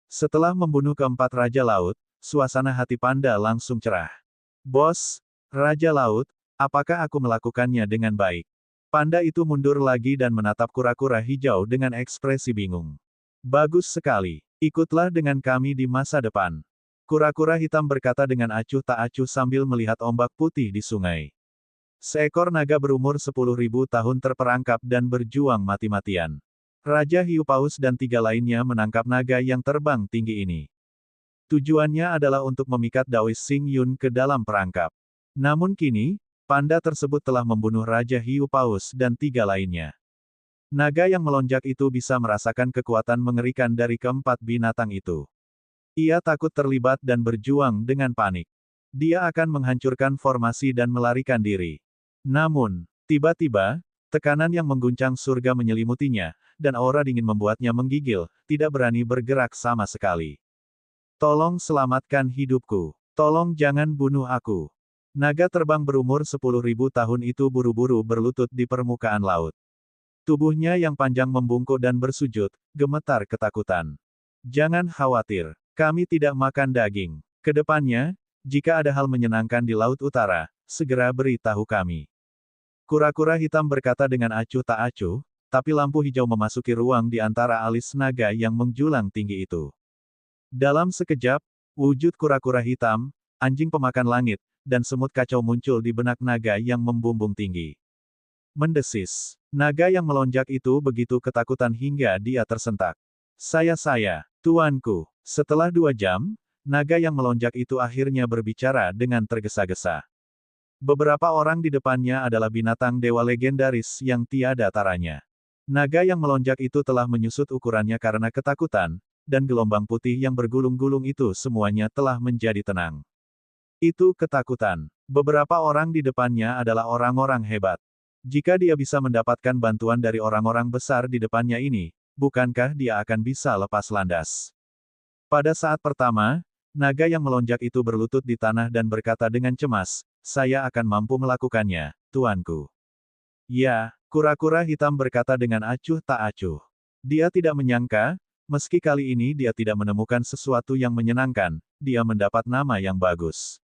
Setelah membunuh keempat Raja Laut, suasana hati panda langsung cerah. Bos, Raja Laut, apakah aku melakukannya dengan baik? Panda itu mundur lagi dan menatap kura-kura hijau dengan ekspresi bingung. Bagus sekali, ikutlah dengan kami di masa depan. Kura-kura hitam berkata dengan acuh tak acuh sambil melihat ombak putih di sungai. Seekor naga berumur 10.000 tahun terperangkap dan berjuang mati-matian. Raja Hiu Paus dan 3 lainnya menangkap naga yang terbang tinggi ini. Tujuannya adalah untuk memikat Daois Xing Yun ke dalam perangkap. Namun kini, panda tersebut telah membunuh Raja Hiu Paus dan 3 lainnya. Naga yang melonjak itu bisa merasakan kekuatan mengerikan dari keempat binatang itu. Ia takut terlibat dan berjuang dengan panik. Dia akan menghancurkan formasi dan melarikan diri. Namun, tiba-tiba, tekanan yang mengguncang surga menyelimutinya, dan aura dingin membuatnya menggigil, tidak berani bergerak sama sekali. Tolong selamatkan hidupku. Tolong jangan bunuh aku. Naga terbang berumur 10.000 tahun itu buru-buru berlutut di permukaan laut. Tubuhnya yang panjang membungkuk dan bersujud, gemetar ketakutan. Jangan khawatir, kami tidak makan daging. Kedepannya, jika ada hal menyenangkan di Laut Utara, segera beritahu kami. Kura-kura hitam berkata dengan acuh tak acuh, tapi lampu hijau memasuki ruang di antara alis naga yang menjulang tinggi itu. Dalam sekejap, wujud kura-kura hitam, anjing pemakan langit, dan semut kacau muncul di benak naga yang membumbung tinggi. Mendesis. Naga yang melonjak itu begitu ketakutan hingga dia tersentak. Saya, tuanku. Setelah 2 jam, naga yang melonjak itu akhirnya berbicara dengan tergesa-gesa. Beberapa orang di depannya adalah binatang dewa legendaris yang tiada taranya. Naga yang melonjak itu telah menyusut ukurannya karena ketakutan, dan gelombang putih yang bergulung-gulung itu semuanya telah menjadi tenang. Itu ketakutan. Beberapa orang di depannya adalah orang-orang hebat. Jika dia bisa mendapatkan bantuan dari orang-orang besar di depannya ini, bukankah dia akan bisa lepas landas? Pada saat pertama, naga yang melonjak itu berlutut di tanah dan berkata dengan cemas, saya akan mampu melakukannya, tuanku. Ya, kura-kura hitam berkata dengan acuh tak acuh. Dia tidak menyangka, meski kali ini dia tidak menemukan sesuatu yang menyenangkan, dia mendapat nama yang bagus.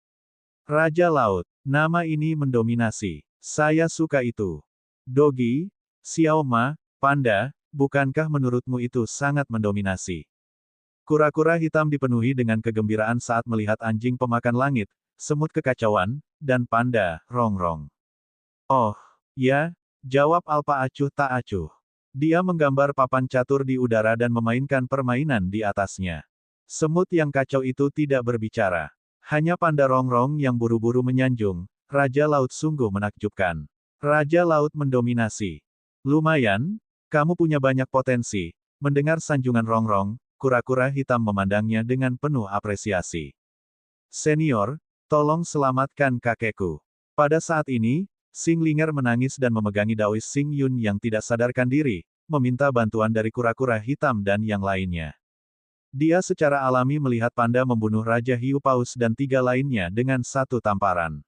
Raja Laut, nama ini mendominasi. Saya suka itu. Dogi, Xiao Ma, panda, bukankah menurutmu itu sangat mendominasi? Kura-kura hitam dipenuhi dengan kegembiraan saat melihat anjing pemakan langit, semut kekacauan, dan panda, rongrong. Oh, ya, jawab Alpa acuh tak acuh. Dia menggambar papan catur di udara dan memainkan permainan di atasnya. Semut yang kacau itu tidak berbicara. Hanya panda rongrong yang buru-buru menyanjung. Raja Laut sungguh menakjubkan. Raja Laut mendominasi. Lumayan, kamu punya banyak potensi. Mendengar sanjungan rongrong, kura-kura hitam memandangnya dengan penuh apresiasi. Senior, tolong selamatkan kakekku. Pada saat ini, Xing Linger menangis dan memegangi Daois Xing Yun yang tidak sadarkan diri, meminta bantuan dari kura-kura hitam dan yang lainnya. Dia secara alami melihat panda membunuh Raja Hiu Paus dan 3 lainnya dengan satu tamparan.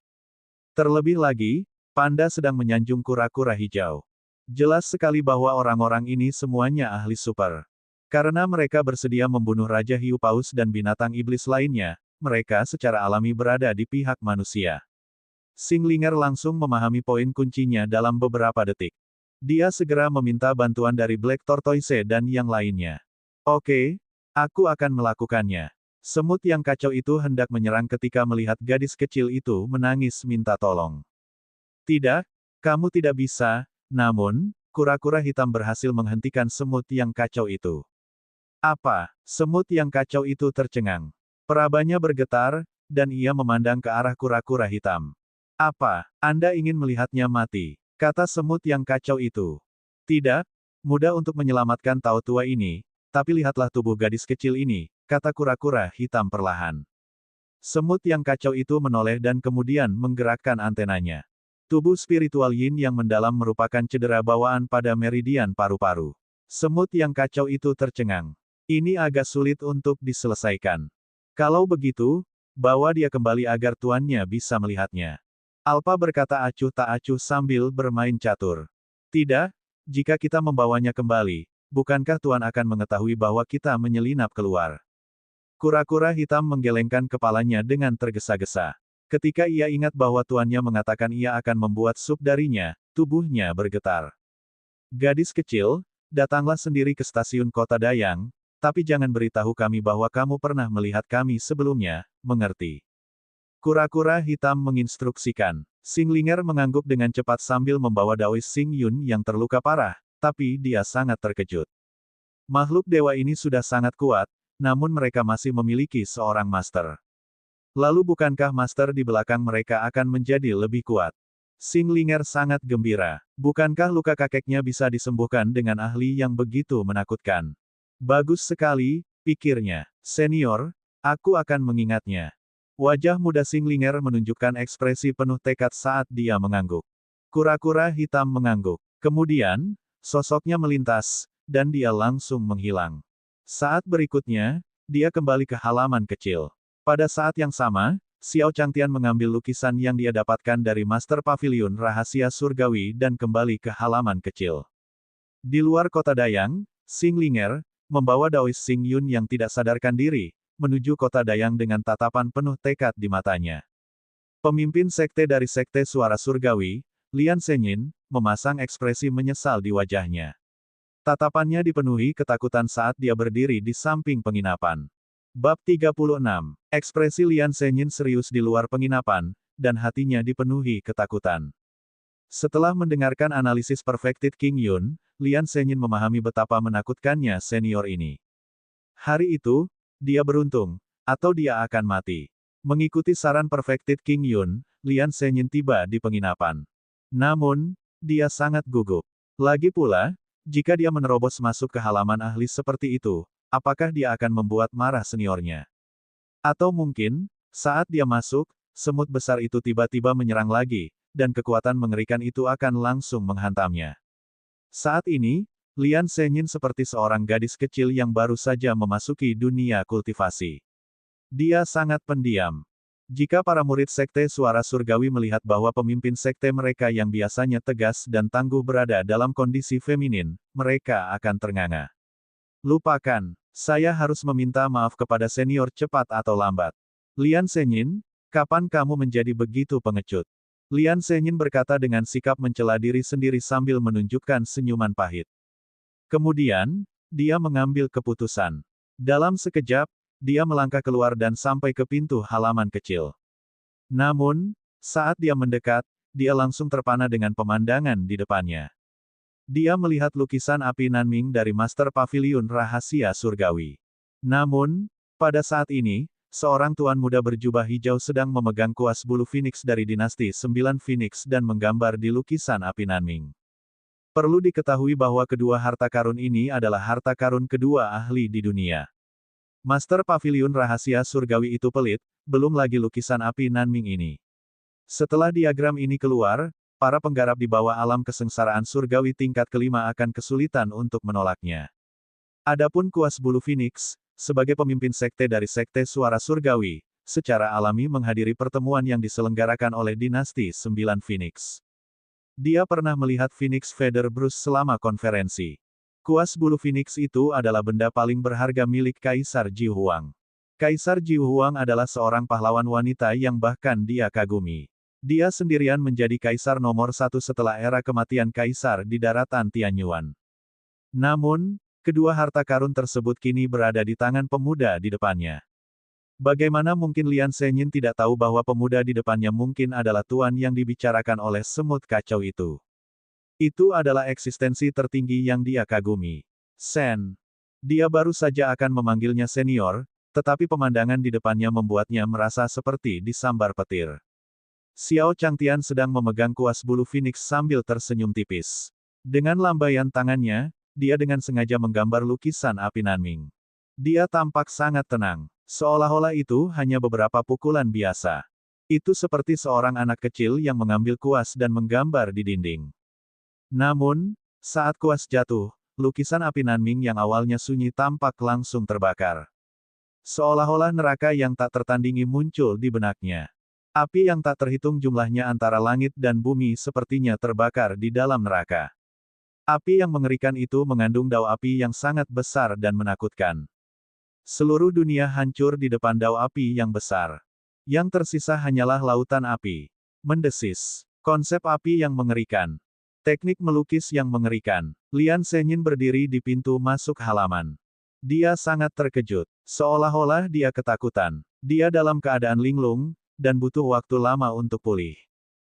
Terlebih lagi, panda sedang menyanjung kura-kura hijau. Jelas sekali bahwa orang-orang ini semuanya ahli super. Karena mereka bersedia membunuh Raja Hiu Paus dan binatang iblis lainnya, mereka secara alami berada di pihak manusia. Singlinger langsung memahami poin kuncinya dalam beberapa detik. Dia segera meminta bantuan dari Black Tortoise dan yang lainnya. Oke, aku akan melakukannya. Semut yang kacau itu hendak menyerang ketika melihat gadis kecil itu menangis minta tolong. Tidak, kamu tidak bisa, namun, kura-kura hitam berhasil menghentikan semut yang kacau itu. Apa? Semut yang kacau itu tercengang. Perabanya bergetar, dan ia memandang ke arah kura-kura hitam. Apa? Anda ingin melihatnya mati? Kata semut yang kacau itu. Tidak, mudah untuk menyelamatkan tahu tua ini, tapi lihatlah tubuh gadis kecil ini, kata kura-kura hitam perlahan. Semut yang kacau itu menoleh dan kemudian menggerakkan antenanya. Tubuh spiritual yin yang mendalam merupakan cedera bawaan pada meridian paru-paru. Semut yang kacau itu tercengang. Ini agak sulit untuk diselesaikan. Kalau begitu, bawa dia kembali agar tuannya bisa melihatnya. Alpa berkata acuh tak acuh sambil bermain catur. Tidak, jika kita membawanya kembali, bukankah Tuan akan mengetahui bahwa kita menyelinap keluar? Kura-kura hitam menggelengkan kepalanya dengan tergesa-gesa. Ketika ia ingat bahwa tuannya mengatakan ia akan membuat sup darinya, tubuhnya bergetar. Gadis kecil, datanglah sendiri ke stasiun Kota Dayang, tapi jangan beritahu kami bahwa kamu pernah melihat kami sebelumnya, mengerti? Kura-kura hitam menginstruksikan. Singlinger mengangguk dengan cepat sambil membawa Daois Xing Yun yang terluka parah, tapi dia sangat terkejut. Makhluk dewa ini sudah sangat kuat, namun mereka masih memiliki seorang master. Lalu bukankah master di belakang mereka akan menjadi lebih kuat? Singlinger sangat gembira. Bukankah luka kakeknya bisa disembuhkan dengan ahli yang begitu menakutkan? Bagus sekali, pikirnya. Senior, aku akan mengingatnya. Wajah muda Singlinger menunjukkan ekspresi penuh tekad saat dia mengangguk. Kura-kura hitam mengangguk. Kemudian, sosoknya melintas, dan dia langsung menghilang. Saat berikutnya, dia kembali ke halaman kecil. Pada saat yang sama, Xiao Changtian mengambil lukisan yang dia dapatkan dari Master Pavilion Rahasia Surgawi dan kembali ke halaman kecil. Di luar kota Dayang, Singlinger membawa Daois Xing Yun yang tidak sadarkan diri, menuju kota Dayang dengan tatapan penuh tekad di matanya. Pemimpin sekte dari Sekte Suara Surgawi, Lian Senyin, memasang ekspresi menyesal di wajahnya. Tatapannya dipenuhi ketakutan saat dia berdiri di samping penginapan. Bab 36. Ekspresi Lian Senyin serius di luar penginapan, dan hatinya dipenuhi ketakutan. Setelah mendengarkan analisis Perfected King Yun, Lian Senyin memahami betapa menakutkannya senior ini. Hari itu, dia beruntung, atau dia akan mati. Mengikuti saran Perfected King Yun, Lian Senyin tiba di penginapan. Namun, dia sangat gugup. Lagi pula, jika dia menerobos masuk ke halaman ahli seperti itu, apakah dia akan membuat marah seniornya? Atau mungkin, saat dia masuk, semut besar itu tiba-tiba menyerang lagi, dan kekuatan mengerikan itu akan langsung menghantamnya. Saat ini, Lian Senyin seperti seorang gadis kecil yang baru saja memasuki dunia kultivasi. Dia sangat pendiam. Jika para murid Sekte Suara Surgawi melihat bahwa pemimpin sekte mereka yang biasanya tegas dan tangguh berada dalam kondisi feminin, mereka akan ternganga. Lupakan, saya harus meminta maaf kepada senior cepat atau lambat. Lian Senyin, kapan kamu menjadi begitu pengecut? Lian Senyin berkata dengan sikap mencela diri sendiri sambil menunjukkan senyuman pahit. Kemudian, dia mengambil keputusan. Dalam sekejap, dia melangkah keluar dan sampai ke pintu halaman kecil. Namun, saat dia mendekat, dia langsung terpana dengan pemandangan di depannya. Dia melihat lukisan api Nanming dari Master Pavilion Rahasia Surgawi. Namun, pada saat ini, seorang tuan muda berjubah hijau sedang memegang kuas bulu Phoenix dari dinasti 9 Phoenix dan menggambar di lukisan api Nanming. Perlu diketahui bahwa kedua harta karun ini adalah harta karun kedua ahli di dunia. Master Pavilion Rahasia Surgawi itu pelit, belum lagi lukisan api Nanming ini. Setelah diagram ini keluar, para penggarap di bawah alam kesengsaraan surgawi tingkat kelima akan kesulitan untuk menolaknya. Adapun kuas bulu Phoenix, sebagai pemimpin sekte dari Sekte Suara Surgawi, secara alami menghadiri pertemuan yang diselenggarakan oleh dinasti 9 Phoenix. Dia pernah melihat Phoenix Feather Brush selama konferensi. Kuas bulu Phoenix itu adalah benda paling berharga milik Kaisar Ji Huang. Kaisar Ji Huang adalah seorang pahlawan wanita yang bahkan dia kagumi. Dia sendirian menjadi kaisar nomor satu setelah era kematian kaisar di daratan Tianyuan. Namun, kedua harta karun tersebut kini berada di tangan pemuda di depannya. Bagaimana mungkin Lian Senyin tidak tahu bahwa pemuda di depannya mungkin adalah tuan yang dibicarakan oleh semut kacau itu? Itu adalah eksistensi tertinggi yang dia kagumi. Sen. Dia baru saja akan memanggilnya senior, tetapi pemandangan di depannya membuatnya merasa seperti disambar petir. Xiao Changtian sedang memegang kuas bulu Phoenix sambil tersenyum tipis. Dengan lambaian tangannya, dia dengan sengaja menggambar lukisan api Nanming. Dia tampak sangat tenang. Seolah-olah itu hanya beberapa pukulan biasa. Itu seperti seorang anak kecil yang mengambil kuas dan menggambar di dinding. Namun, saat kuas jatuh, lukisan api Nanming yang awalnya sunyi tampak langsung terbakar. Seolah-olah neraka yang tak tertandingi muncul di benaknya. Api yang tak terhitung jumlahnya antara langit dan bumi sepertinya terbakar di dalam neraka. Api yang mengerikan itu mengandung dao api yang sangat besar dan menakutkan. Seluruh dunia hancur di depan dao api yang besar. Yang tersisa hanyalah lautan api. Mendesis. Konsep api yang mengerikan. Teknik melukis yang mengerikan. Lian Senyin berdiri di pintu masuk halaman. Dia sangat terkejut. Seolah-olah dia ketakutan. Dia dalam keadaan linglung, dan butuh waktu lama untuk pulih.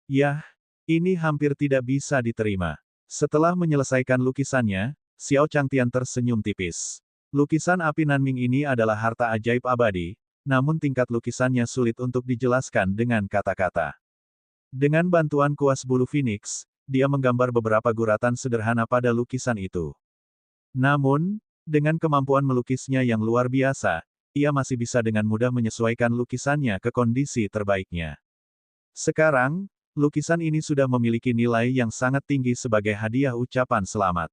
Yah, ini hampir tidak bisa diterima. Setelah menyelesaikan lukisannya, Xiao Changtian tersenyum tipis. Lukisan api Nanming ini adalah harta ajaib abadi, namun tingkat lukisannya sulit untuk dijelaskan dengan kata-kata. Dengan bantuan kuas bulu Phoenix, dia menggambar beberapa guratan sederhana pada lukisan itu. Namun, dengan kemampuan melukisnya yang luar biasa, ia masih bisa dengan mudah menyesuaikan lukisannya ke kondisi terbaiknya. Sekarang, lukisan ini sudah memiliki nilai yang sangat tinggi sebagai hadiah ucapan selamat.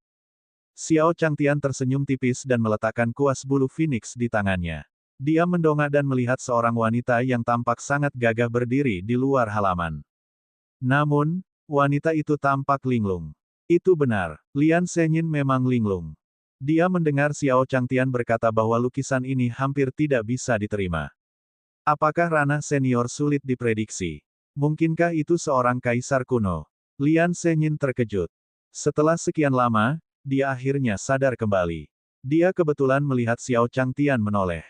Xiao Changtian tersenyum tipis dan meletakkan kuas bulu Phoenix di tangannya. Dia mendongak dan melihat seorang wanita yang tampak sangat gagah berdiri di luar halaman. Namun, wanita itu tampak linglung. Itu benar, Lian Senyin memang linglung. Dia mendengar Xiao Changtian berkata bahwa lukisan ini hampir tidak bisa diterima. Apakah ranah senior sulit diprediksi? Mungkinkah itu seorang kaisar kuno? Lian Senyin terkejut. Setelah sekian lama, dia akhirnya sadar kembali. Dia kebetulan melihat Xiao Changtian menoleh.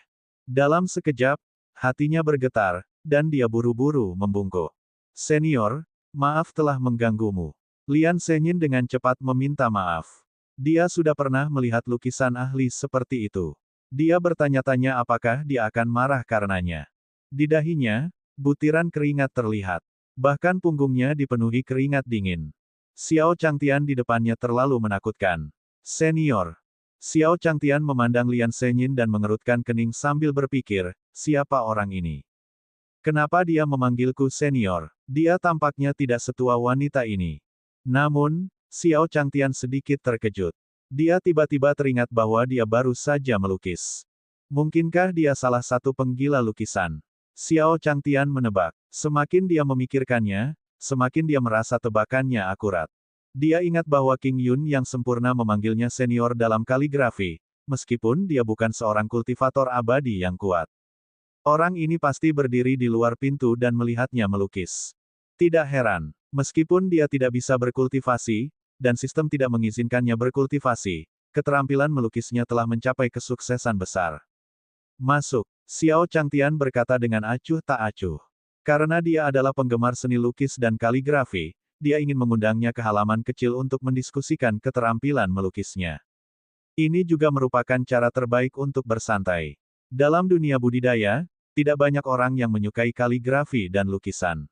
Dalam sekejap, hatinya bergetar, dan dia buru-buru membungkuk. Senior, maaf telah mengganggumu. Lian Senyin dengan cepat meminta maaf. Dia sudah pernah melihat lukisan ahli seperti itu. Dia bertanya-tanya apakah dia akan marah karenanya. Di dahinya, butiran keringat terlihat. Bahkan punggungnya dipenuhi keringat dingin. Xiao Changtian di depannya terlalu menakutkan. Senior. Xiao Changtian memandang Lian Senyin dan mengerutkan kening sambil berpikir, siapa orang ini? Kenapa dia memanggilku senior? Dia tampaknya tidak setua wanita ini. Namun, Xiao Changtian sedikit terkejut. Dia tiba-tiba teringat bahwa dia baru saja melukis. Mungkinkah dia salah satu penggila lukisan? Xiao Changtian menebak. Semakin dia memikirkannya, semakin dia merasa tebakannya akurat. Dia ingat bahwa King Yun yang sempurna memanggilnya senior dalam kaligrafi, meskipun dia bukan seorang kultivator abadi yang kuat. Orang ini pasti berdiri di luar pintu dan melihatnya melukis. Tidak heran, meskipun dia tidak bisa berkultivasi, dan sistem tidak mengizinkannya berkultivasi, keterampilan melukisnya telah mencapai kesuksesan besar. Masuk, Xiao Changtian berkata dengan acuh tak acuh. Karena dia adalah penggemar seni lukis dan kaligrafi, dia ingin mengundangnya ke halaman kecil untuk mendiskusikan keterampilan melukisnya. Ini juga merupakan cara terbaik untuk bersantai. Dalam dunia budidaya, tidak banyak orang yang menyukai kaligrafi dan lukisan.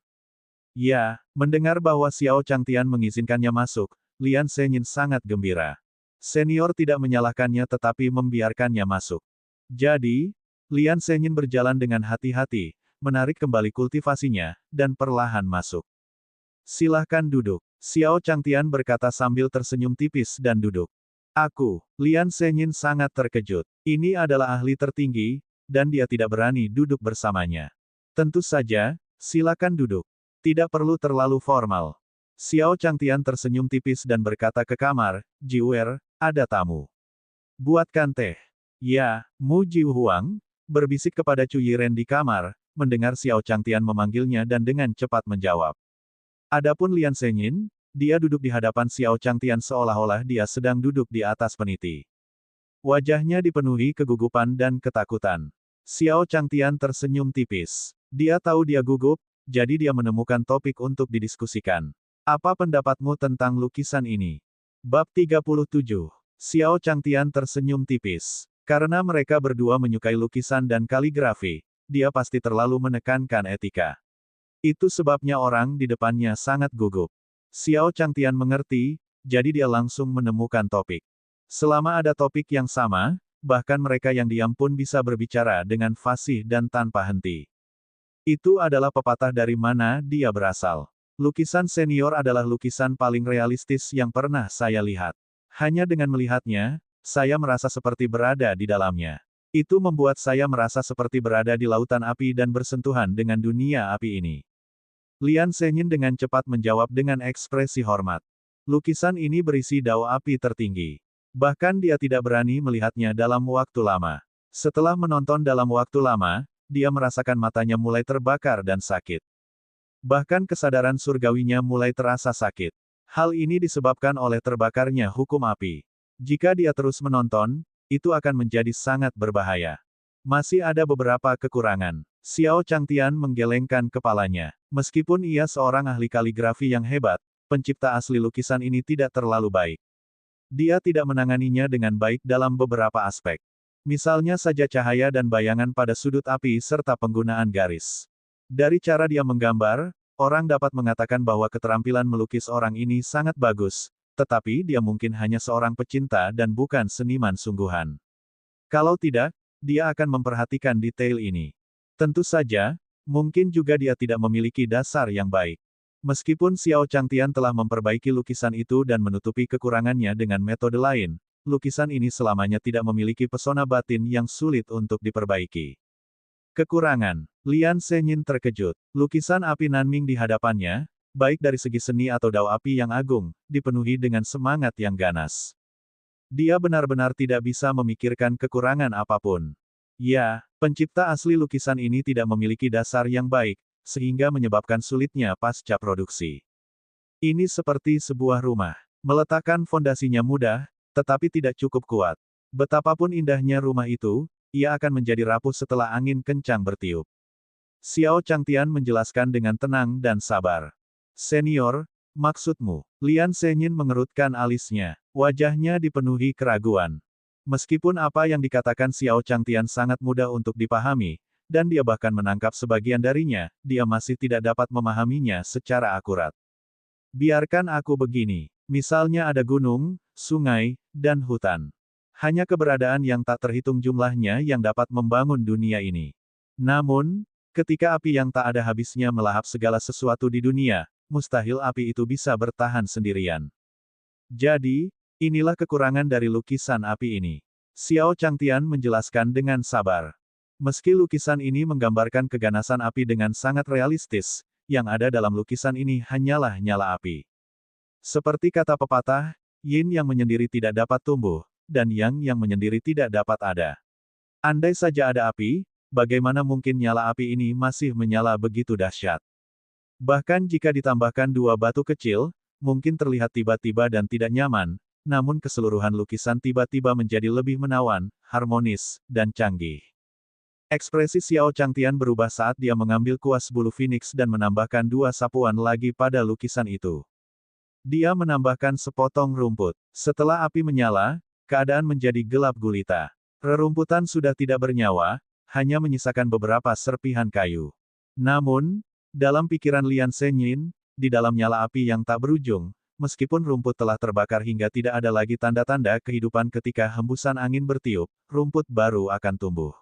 Ya, mendengar bahwa Xiao Changtian mengizinkannya masuk, Lian Senyin sangat gembira. Senior tidak menyalahkannya tetapi membiarkannya masuk. Jadi, Lian Senyin berjalan dengan hati-hati, menarik kembali kultivasinya, dan perlahan masuk. Silahkan duduk. Xiao Changtian berkata sambil tersenyum tipis dan duduk. Aku, Lian Senyin sangat terkejut. Ini adalah ahli tertinggi, dan dia tidak berani duduk bersamanya. Tentu saja, silakan duduk. Tidak perlu terlalu formal. Xiao Changtian tersenyum tipis dan berkata ke kamar, Jiwer, ada tamu. Buatkan teh. Ya, Mu Jihuang, berbisik kepada Cu Yiren di kamar, mendengar Xiao Changtian memanggilnya dan dengan cepat menjawab. Adapun Lian Zhenyin, dia duduk di hadapan Xiao Changtian seolah-olah dia sedang duduk di atas peniti. Wajahnya dipenuhi kegugupan dan ketakutan. Xiao Changtian tersenyum tipis. Dia tahu dia gugup, jadi dia menemukan topik untuk didiskusikan. Apa pendapatmu tentang lukisan ini? Bab 37. Xiao Changtian tersenyum tipis. Karena mereka berdua menyukai lukisan dan kaligrafi, dia pasti terlalu menekankan etika. Itu sebabnya orang di depannya sangat gugup. Xiao Changtian mengerti, jadi dia langsung menemukan topik. Selama ada topik yang sama, bahkan mereka yang diam pun bisa berbicara dengan fasih dan tanpa henti. Itu adalah pepatah dari mana dia berasal. Lukisan senior adalah lukisan paling realistis yang pernah saya lihat. Hanya dengan melihatnya, saya merasa seperti berada di dalamnya. Itu membuat saya merasa seperti berada di lautan api dan bersentuhan dengan dunia api ini. Lian Zhenyin dengan cepat menjawab dengan ekspresi hormat. Lukisan ini berisi dao api tertinggi. Bahkan dia tidak berani melihatnya dalam waktu lama. Setelah menonton dalam waktu lama, dia merasakan matanya mulai terbakar dan sakit. Bahkan kesadaran surgawinya mulai terasa sakit. Hal ini disebabkan oleh terbakarnya hukum api. Jika dia terus menonton, itu akan menjadi sangat berbahaya. Masih ada beberapa kekurangan. Xiao Changtian menggelengkan kepalanya. Meskipun ia seorang ahli kaligrafi yang hebat, pencipta asli lukisan ini tidak terlalu baik. Dia tidak menanganinya dengan baik dalam beberapa aspek. Misalnya saja cahaya dan bayangan pada sudut api serta penggunaan garis. Dari cara dia menggambar, orang dapat mengatakan bahwa keterampilan melukis orang ini sangat bagus, tetapi dia mungkin hanya seorang pecinta dan bukan seniman sungguhan. Kalau tidak, dia akan memperhatikan detail ini. Tentu saja, mungkin juga dia tidak memiliki dasar yang baik. Meskipun Xiao Changtian telah memperbaiki lukisan itu dan menutupi kekurangannya dengan metode lain, lukisan ini selamanya tidak memiliki pesona batin yang sulit untuk diperbaiki. Kekurangan. Lian Zhenyin terkejut. Lukisan api Nanming di hadapannya, baik dari segi seni atau dao api yang agung, dipenuhi dengan semangat yang ganas. Dia benar-benar tidak bisa memikirkan kekurangan apapun. Ya, pencipta asli lukisan ini tidak memiliki dasar yang baik, sehingga menyebabkan sulitnya pasca produksi. Ini seperti sebuah rumah. Meletakkan fondasinya mudah, tetapi tidak cukup kuat. Betapapun indahnya rumah itu, ia akan menjadi rapuh setelah angin kencang bertiup. Xiao Changtian menjelaskan dengan tenang dan sabar. Senior, maksudmu? Lian Zhenyin mengerutkan alisnya. Wajahnya dipenuhi keraguan. Meskipun apa yang dikatakan Xiao Changtian sangat mudah untuk dipahami, dan dia bahkan menangkap sebagian darinya, dia masih tidak dapat memahaminya secara akurat. Biarkan aku begini. Misalnya ada gunung, sungai, dan hutan. Hanya keberadaan yang tak terhitung jumlahnya yang dapat membangun dunia ini. Namun, ketika api yang tak ada habisnya melahap segala sesuatu di dunia, mustahil api itu bisa bertahan sendirian. Jadi, inilah kekurangan dari lukisan api ini. Xiao Changtian menjelaskan dengan sabar. Meski lukisan ini menggambarkan keganasan api dengan sangat realistis, yang ada dalam lukisan ini hanyalah nyala api. Seperti kata pepatah, yin yang menyendiri tidak dapat tumbuh, dan yang menyendiri tidak dapat ada. Andai saja ada api, bagaimana mungkin nyala api ini masih menyala begitu dahsyat? Bahkan jika ditambahkan dua batu kecil, mungkin terlihat tiba-tiba dan tidak nyaman, namun keseluruhan lukisan tiba-tiba menjadi lebih menawan, harmonis, dan canggih. Ekspresi Xiao Changtian berubah saat dia mengambil kuas bulu phoenix dan menambahkan dua sapuan lagi pada lukisan itu. Dia menambahkan sepotong rumput. Setelah api menyala, keadaan menjadi gelap gulita. Rerumputan sudah tidak bernyawa, hanya menyisakan beberapa serpihan kayu. Namun, dalam pikiran Lian Zhenyin, di dalam nyala api yang tak berujung, meskipun rumput telah terbakar hingga tidak ada lagi tanda-tanda kehidupan ketika hembusan angin bertiup, rumput baru akan tumbuh.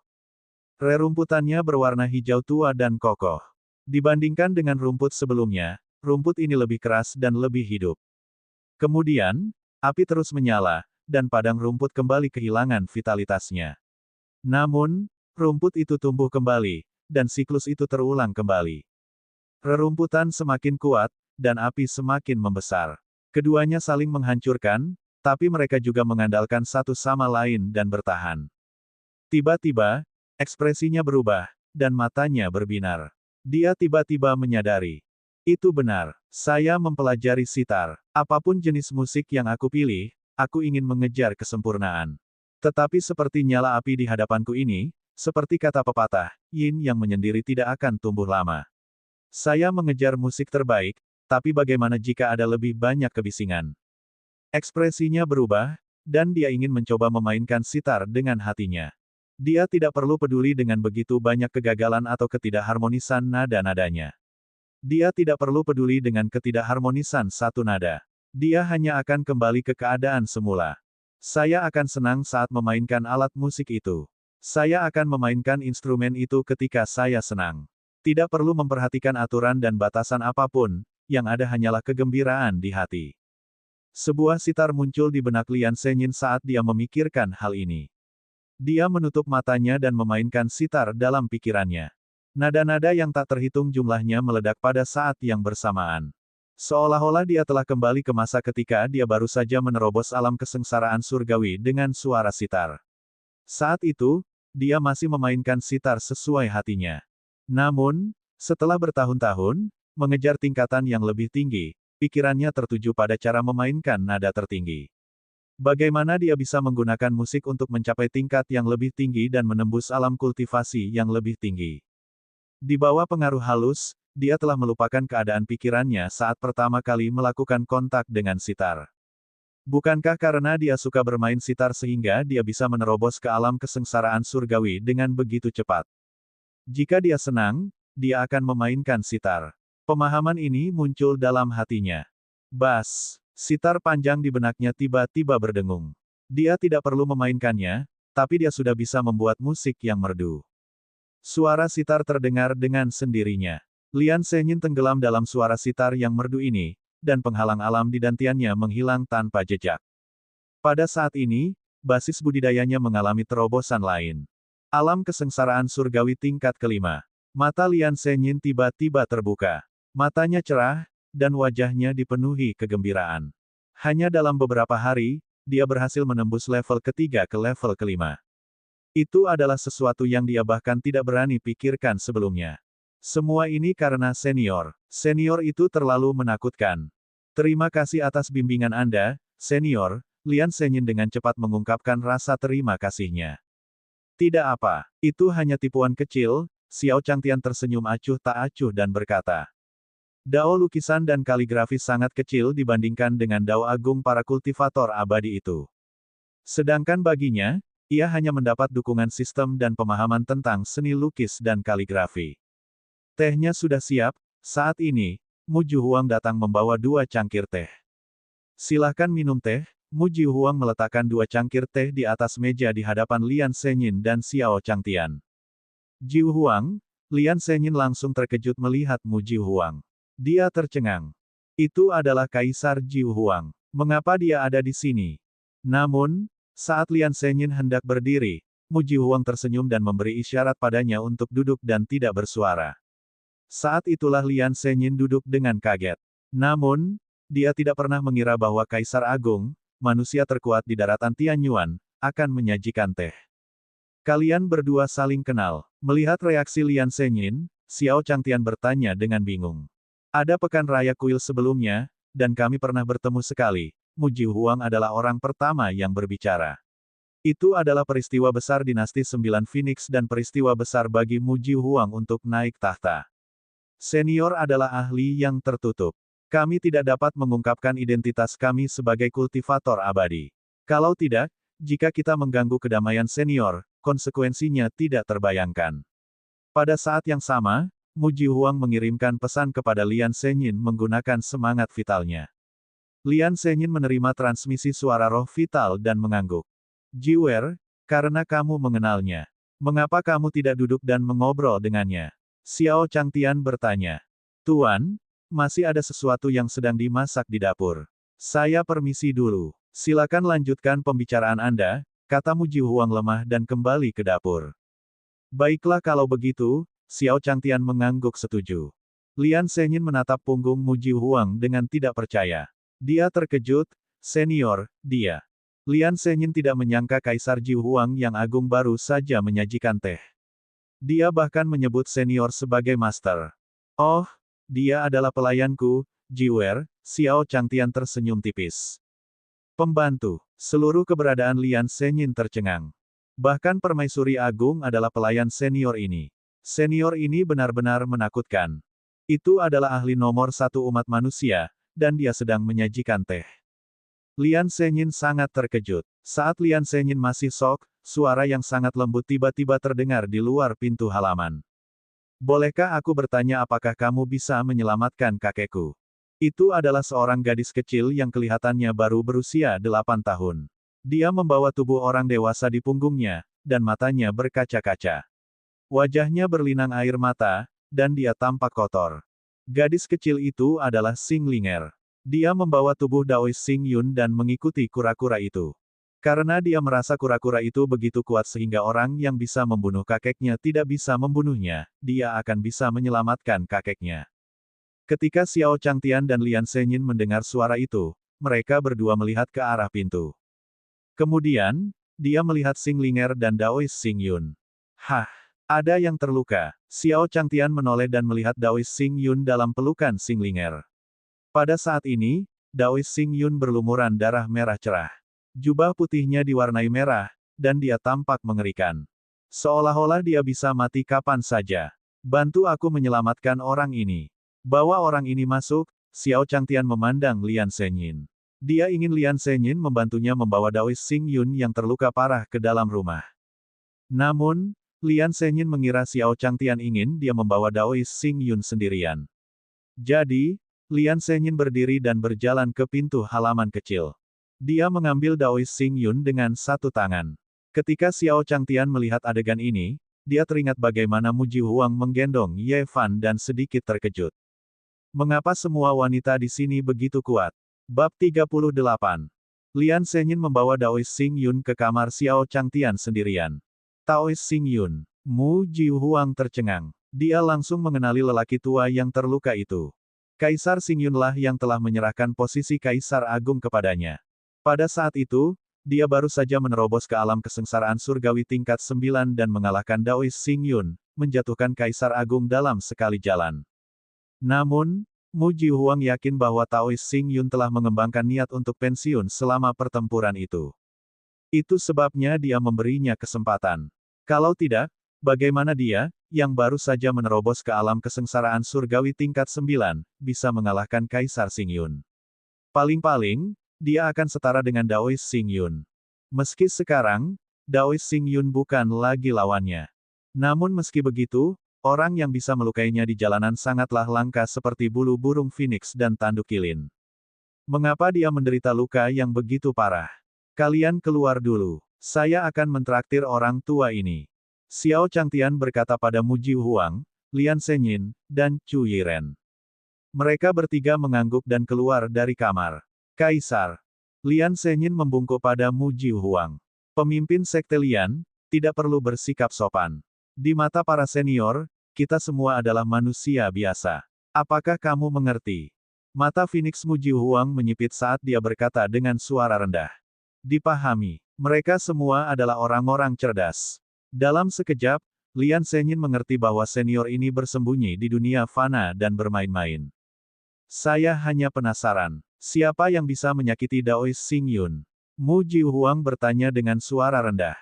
Rerumputannya berwarna hijau tua dan kokoh. Dibandingkan dengan rumput sebelumnya, rumput ini lebih keras dan lebih hidup. Kemudian, api terus menyala, dan padang rumput kembali kehilangan vitalitasnya. Namun, rumput itu tumbuh kembali, dan siklus itu terulang kembali. Rerumputan semakin kuat, dan api semakin membesar. Keduanya saling menghancurkan, tapi mereka juga mengandalkan satu sama lain dan bertahan. Tiba-tiba, ekspresinya berubah, dan matanya berbinar. Dia tiba-tiba menyadari. Itu benar, saya mempelajari sitar. Apapun jenis musik yang aku pilih, aku ingin mengejar kesempurnaan. Tetapi seperti nyala api di hadapanku ini, seperti kata pepatah, yin yang menyendiri tidak akan tumbuh lama. Saya mengejar musik terbaik, tapi bagaimana jika ada lebih banyak kebisingan? Ekspresinya berubah, dan dia ingin mencoba memainkan sitar dengan hatinya. Dia tidak perlu peduli dengan begitu banyak kegagalan atau ketidakharmonisan nada-nadanya. Dia tidak perlu peduli dengan ketidakharmonisan satu nada. Dia hanya akan kembali ke keadaan semula. Saya akan senang saat memainkan alat musik itu. Saya akan memainkan instrumen itu ketika saya senang. Tidak perlu memperhatikan aturan dan batasan apapun, yang ada hanyalah kegembiraan di hati. Sebuah sitar muncul di benak Lian Senyin saat dia memikirkan hal ini. Dia menutup matanya dan memainkan sitar dalam pikirannya. Nada-nada yang tak terhitung jumlahnya meledak pada saat yang bersamaan. Seolah-olah dia telah kembali ke masa ketika dia baru saja menerobos alam kesengsaraan surgawi dengan suara sitar. Saat itu, dia masih memainkan sitar sesuai hatinya. Namun, setelah bertahun-tahun, mengejar tingkatan yang lebih tinggi, pikirannya tertuju pada cara memainkan nada tertinggi. Bagaimana dia bisa menggunakan musik untuk mencapai tingkat yang lebih tinggi dan menembus alam kultivasi yang lebih tinggi. Di bawah pengaruh halus, dia telah melupakan keadaan pikirannya saat pertama kali melakukan kontak dengan sitar. Bukankah karena dia suka bermain sitar sehingga dia bisa menerobos ke alam kesengsaraan surgawi dengan begitu cepat? Jika dia senang, dia akan memainkan sitar. Pemahaman ini muncul dalam hatinya. Bas, sitar panjang di benaknya tiba-tiba berdengung. Dia tidak perlu memainkannya, tapi dia sudah bisa membuat musik yang merdu. Suara sitar terdengar dengan sendirinya. Lian Senyin tenggelam dalam suara sitar yang merdu ini, dan penghalang alam di dantiannya menghilang tanpa jejak. Pada saat ini, basis budidayanya mengalami terobosan lain. Alam kesengsaraan surgawi tingkat kelima. Mata Lian Senyin tiba-tiba terbuka. Matanya cerah, dan wajahnya dipenuhi kegembiraan. Hanya dalam beberapa hari, dia berhasil menembus level ketiga ke level kelima. Itu adalah sesuatu yang dia bahkan tidak berani pikirkan sebelumnya. Semua ini karena senior. Senior itu terlalu menakutkan. Terima kasih atas bimbingan Anda, senior, Lian Senyin dengan cepat mengungkapkan rasa terima kasihnya. Tidak apa, itu hanya tipuan kecil, Xiao Changtian tersenyum acuh tak acuh dan berkata. Dao lukisan dan kaligrafi sangat kecil dibandingkan dengan dao agung para kultivator abadi itu. Sedangkan baginya, ia hanya mendapat dukungan sistem dan pemahaman tentang seni lukis dan kaligrafi. Tehnya sudah siap, saat ini, Mu Jihuang datang membawa 2 cangkir teh. Silahkan minum teh. Mu Jihuang meletakkan 2 cangkir teh di atas meja di hadapan Lian Senyin dan Xiao Changtian. Jihuang, Lian Senyin langsung terkejut melihat Mu Jihuang. Dia tercengang. Itu adalah Kaisar Jihuang. Mengapa dia ada di sini? Namun, saat Lian Senyin hendak berdiri, Mu Jihuang tersenyum dan memberi isyarat padanya untuk duduk dan tidak bersuara. Saat itulah Lian Senyin duduk dengan kaget. Namun, dia tidak pernah mengira bahwa Kaisar Agung, manusia terkuat di daratan Tianyuan, akan menyajikan teh. Kalian berdua saling kenal. Melihat reaksi Lian Senyin, Xiao Changtian bertanya dengan bingung. Ada pekan raya kuil sebelumnya, dan kami pernah bertemu sekali. Mu Jihuang adalah orang pertama yang berbicara. Itu adalah peristiwa besar dinasti 9 Phoenix dan peristiwa besar bagi Mu Jihuang untuk naik tahta. Senior adalah ahli yang tertutup. Kami tidak dapat mengungkapkan identitas kami sebagai kultivator abadi. Kalau tidak, jika kita mengganggu kedamaian senior, konsekuensinya tidak terbayangkan. Pada saat yang sama, Mu Jihuang mengirimkan pesan kepada Lian Senyin menggunakan semangat vitalnya. Lian Senyin menerima transmisi suara roh vital dan mengangguk. Jiwer, karena kamu mengenalnya. Mengapa kamu tidak duduk dan mengobrol dengannya? Xiao Changtian bertanya. Tuan, masih ada sesuatu yang sedang dimasak di dapur. Saya permisi dulu. Silakan lanjutkan pembicaraan Anda, kata Mu Jihuang lemah dan kembali ke dapur. Baiklah kalau begitu, Xiao Changtian mengangguk setuju. Lian Zhenyin menatap punggung Mu Jihuang dengan tidak percaya. Dia terkejut, senior, dia. Lian Zhenyin tidak menyangka Kaisar Jihuang yang agung baru saja menyajikan teh. Dia bahkan menyebut senior sebagai master. Oh, dia adalah pelayanku, Jiwer, Xiao Changtian tersenyum tipis. Pembantu, seluruh keberadaan Lian Zhenyin tercengang. Bahkan Permaisuri Agung adalah pelayan senior ini. Senior ini benar-benar menakutkan. Itu adalah ahli nomor satu umat manusia, dan dia sedang menyajikan teh. Lian Zhenyin sangat terkejut. Saat Lian Zhenyin masih shock, suara yang sangat lembut tiba-tiba terdengar di luar pintu halaman. Bolehkah aku bertanya apakah kamu bisa menyelamatkan kakekku? Itu adalah seorang gadis kecil yang kelihatannya baru berusia 8 tahun. Dia membawa tubuh orang dewasa di punggungnya, dan matanya berkaca-kaca. Wajahnya berlinang air mata, dan dia tampak kotor. Gadis kecil itu adalah Xing Linger. Dia membawa tubuh Daois Xing Yun dan mengikuti kura-kura itu. Karena dia merasa kura-kura itu begitu kuat sehingga orang yang bisa membunuh kakeknya tidak bisa membunuhnya, dia akan bisa menyelamatkan kakeknya. Ketika Xiao Changtian dan Lian Zhenyin mendengar suara itu, mereka berdua melihat ke arah pintu. Kemudian, dia melihat Xing Linger dan Daois Xing Yun. Hah! Ada yang terluka. Xiao Changtian menoleh dan melihat Daois Xing Yun dalam pelukan Xing Linger. Pada saat ini, Daois Xing Yun berlumuran darah merah cerah. Jubah putihnya diwarnai merah, dan dia tampak mengerikan. Seolah-olah dia bisa mati kapan saja. Bantu aku menyelamatkan orang ini. Bawa orang ini masuk, Xiao Changtian memandang Lian Zhenyin. Dia ingin Lian Zhenyin membantunya membawa Daois Xing Yun yang terluka parah ke dalam rumah. Namun, Lian Zhenyin mengira Xiao Changtian ingin dia membawa Daois Xing Yun sendirian. Jadi, Lian Zhenyin berdiri dan berjalan ke pintu halaman kecil. Dia mengambil Daois Xing Yun dengan satu tangan. Ketika Xiao Changtian melihat adegan ini, dia teringat bagaimana Mu Jihuang menggendong Ye Fan dan sedikit terkejut. Mengapa semua wanita di sini begitu kuat? Bab 38. Lian Zhenyin membawa Daois Xing Yun ke kamar Xiao Changtian sendirian. Daois Xing Yun. Mu Jihuang tercengang. Dia langsung mengenali lelaki tua yang terluka itu. Kaisar Xing Yunlah yang telah menyerahkan posisi Kaisar Agung kepadanya. Pada saat itu, dia baru saja menerobos ke alam kesengsaraan surgawi tingkat 9 dan mengalahkan Daois Xing Yun, menjatuhkan Kaisar Agung dalam sekali jalan. Namun, Mu Jihuang yakin bahwa Daois Xing Yun telah mengembangkan niat untuk pensiun selama pertempuran itu. Itu sebabnya dia memberinya kesempatan. Kalau tidak, bagaimana dia, yang baru saja menerobos ke alam kesengsaraan surgawi tingkat 9, bisa mengalahkan Kaisar Xing Yun? Paling-paling, dia akan setara dengan Daois Xing Yun. Meski sekarang, Daois Xing Yun bukan lagi lawannya. Namun meski begitu, orang yang bisa melukainya di jalanan sangatlah langka seperti bulu burung phoenix dan tanduk kilin. Mengapa dia menderita luka yang begitu parah? Kalian keluar dulu. Saya akan mentraktir orang tua ini. Xiao Changtian berkata pada Mu Jihuang, Lian Zhenyin, dan Chu Yiren. Mereka bertiga mengangguk dan keluar dari kamar. Kaisar. Lian Zhenyin membungkuk pada Mu Jihuang. Pemimpin sekte Lian, tidak perlu bersikap sopan. Di mata para senior, kita semua adalah manusia biasa. Apakah kamu mengerti? Mata Phoenix Mu Jihuang menyipit saat dia berkata dengan suara rendah. Dipahami. Mereka semua adalah orang-orang cerdas. Dalam sekejap, Lian Zhenyin mengerti bahwa senior ini bersembunyi di dunia fana dan bermain-main. Saya hanya penasaran, siapa yang bisa menyakiti Daois Xing Yun? Mu Jihuang bertanya dengan suara rendah.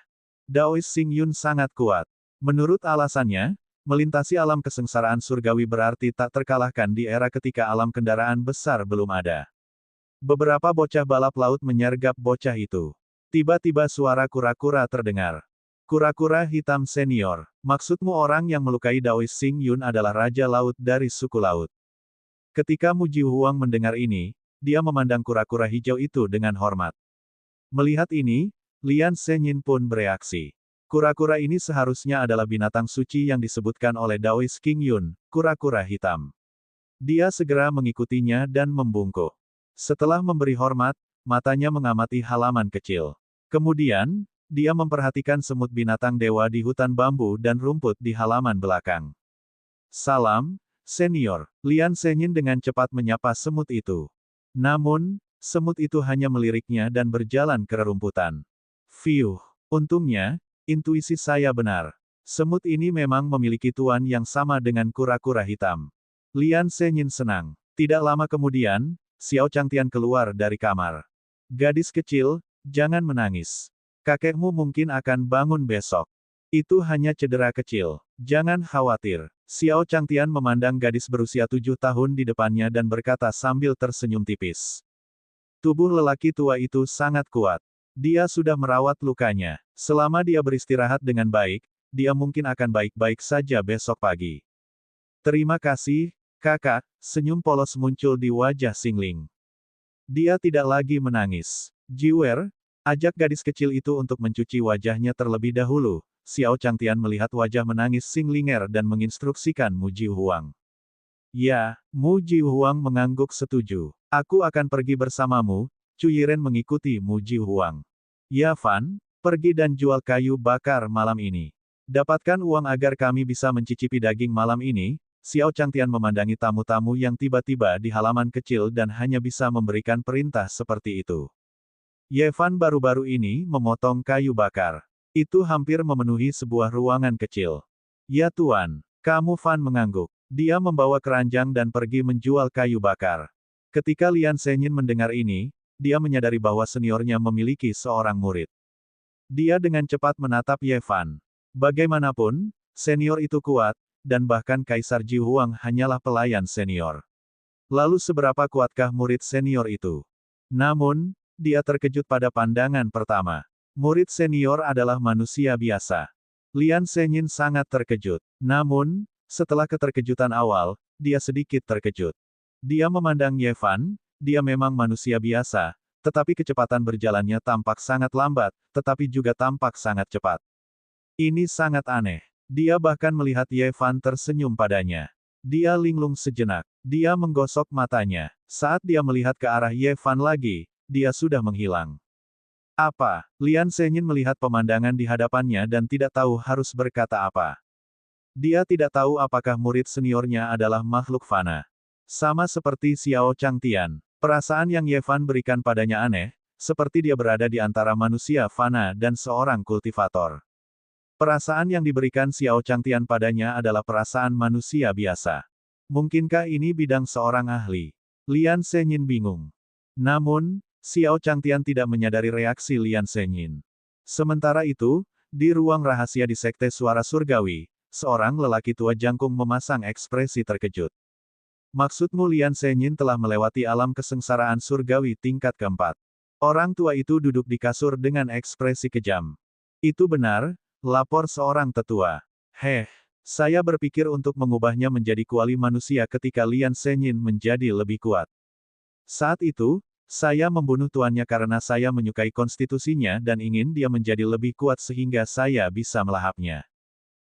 Daois Xing Yun sangat kuat. Menurut alasannya, melintasi alam kesengsaraan surgawi berarti tak terkalahkan di era ketika alam kendaraan besar belum ada. Beberapa bocah balap laut menyergap bocah itu. Tiba-tiba suara kura-kura terdengar. Kura-kura hitam senior. Maksudmu orang yang melukai Daois Xing Yun adalah Raja Laut dari suku laut. Ketika Mu Jihuang mendengar ini, dia memandang kura-kura hijau itu dengan hormat. Melihat ini, Lian Zhenyin pun bereaksi. Kura-kura ini seharusnya adalah binatang suci yang disebutkan oleh Daois Xing Yun, kura-kura hitam. Dia segera mengikutinya dan membungkuk. Setelah memberi hormat, matanya mengamati halaman kecil. Kemudian, dia memperhatikan semut binatang dewa di hutan bambu dan rumput di halaman belakang. Salam, Senior, Lian Senyin dengan cepat menyapa semut itu. Namun, semut itu hanya meliriknya dan berjalan ke rerumputan. Fiuh, untungnya, intuisi saya benar. Semut ini memang memiliki tuan yang sama dengan kura-kura hitam. Lian Senyin senang. Tidak lama kemudian, Xiao Changtian keluar dari kamar. Gadis kecil, jangan menangis. Kakekmu mungkin akan bangun besok. Itu hanya cedera kecil. Jangan khawatir. Xiao Changtian memandang gadis berusia 7 tahun di depannya dan berkata sambil tersenyum tipis. Tubuh lelaki tua itu sangat kuat. Dia sudah merawat lukanya. Selama dia beristirahat dengan baik, dia mungkin akan baik-baik saja besok pagi. Terima kasih, kakak, senyum polos muncul di wajah Xingling. Dia tidak lagi menangis. Jiwer, ajak gadis kecil itu untuk mencuci wajahnya terlebih dahulu. Xiao Changtian melihat wajah menangis Xinglinger dan menginstruksikan Mu Jihuang. Ya, Mu Jihuang mengangguk setuju. Aku akan pergi bersamamu. Cu Yiren mengikuti Mu Jihuang. Ya Fan, pergi dan jual kayu bakar malam ini. Dapatkan uang agar kami bisa mencicipi daging malam ini. Xiao Changtian memandangi tamu-tamu yang tiba-tiba di halaman kecil dan hanya bisa memberikan perintah seperti itu. Ye Fan baru-baru ini memotong kayu bakar. Itu hampir memenuhi sebuah ruangan kecil. Ya Tuan, kamu Fan mengangguk. Dia membawa keranjang dan pergi menjual kayu bakar. Ketika Lian Senyin mendengar ini, dia menyadari bahwa seniornya memiliki seorang murid. Dia dengan cepat menatap Ye Fan. Bagaimanapun, senior itu kuat, dan bahkan Kaisar Ji Huang hanyalah pelayan senior. Lalu seberapa kuatkah murid senior itu? Namun, dia terkejut pada pandangan pertama. Murid senior adalah manusia biasa. Lian Senyin sangat terkejut. Namun, setelah keterkejutan awal, dia sedikit terkejut. Dia memandang Ye Fan, dia memang manusia biasa, tetapi kecepatan berjalannya tampak sangat lambat, tetapi juga tampak sangat cepat. Ini sangat aneh. Dia bahkan melihat Ye Fan tersenyum padanya. Dia linglung sejenak. Dia menggosok matanya. Saat dia melihat ke arah Ye Fan lagi, dia sudah menghilang. Apa? Lian Senyin melihat pemandangan di hadapannya dan tidak tahu harus berkata apa. Dia tidak tahu apakah murid seniornya adalah makhluk fana. Sama seperti Xiao Changtian. Perasaan yang Ye Fan berikan padanya aneh, seperti dia berada di antara manusia fana dan seorang kultivator. Perasaan yang diberikan Xiao Changtian padanya adalah perasaan manusia biasa. Mungkinkah ini bidang seorang ahli? Lian Senyin bingung. Namun, Xiao Changtian tidak menyadari reaksi Lian Senyin. Sementara itu, di ruang rahasia di Sekte Suara Surgawi, seorang lelaki tua jangkung memasang ekspresi terkejut. Maksudmu Lian Senyin telah melewati alam kesengsaraan surgawi tingkat keempat. Orang tua itu duduk di kasur dengan ekspresi kejam. Itu benar, lapor seorang tetua. Saya berpikir untuk mengubahnya menjadi kuali manusia ketika Lian Senyin menjadi lebih kuat. Saat itu, saya membunuh tuannya karena saya menyukai konstitusinya dan ingin dia menjadi lebih kuat sehingga saya bisa melahapnya.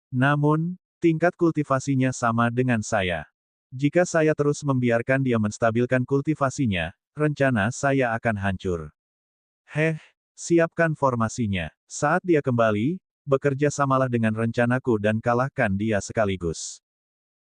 Namun, tingkat kultivasinya sama dengan saya. Jika saya terus membiarkan dia menstabilkan kultivasinya, rencana saya akan hancur. Siapkan formasinya. Saat dia kembali, bekerja samalah dengan rencanaku dan kalahkan dia sekaligus.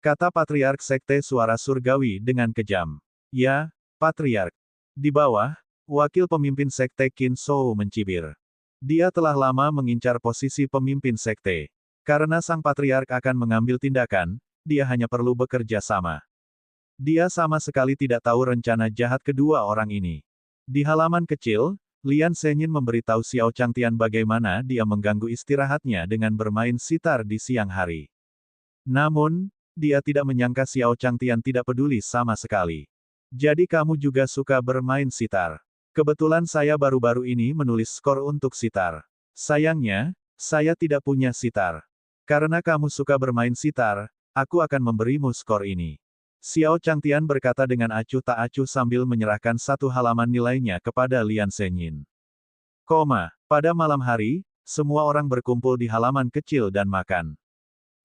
Kata Patriark Sekte Suara Surgawi dengan kejam. Ya, Patriark. Di bawah, wakil pemimpin sekte Qin Shou mencibir. Dia telah lama mengincar posisi pemimpin sekte. Karena sang patriark akan mengambil tindakan, dia hanya perlu bekerja sama. Dia sama sekali tidak tahu rencana jahat kedua orang ini. Di halaman kecil, Lian Senyin memberitahu Xiao Changtian bagaimana dia mengganggu istirahatnya dengan bermain sitar di siang hari. Namun, dia tidak menyangka Xiao Changtian tidak peduli sama sekali. Jadi kamu juga suka bermain sitar. Kebetulan saya baru-baru ini menulis skor untuk sitar. Sayangnya, saya tidak punya sitar. Karena kamu suka bermain sitar, aku akan memberimu skor ini. Xiao Changtian berkata dengan acuh tak acuh sambil menyerahkan satu halaman nilainya kepada Lian Senyin. Pada malam hari, semua orang berkumpul di halaman kecil dan makan.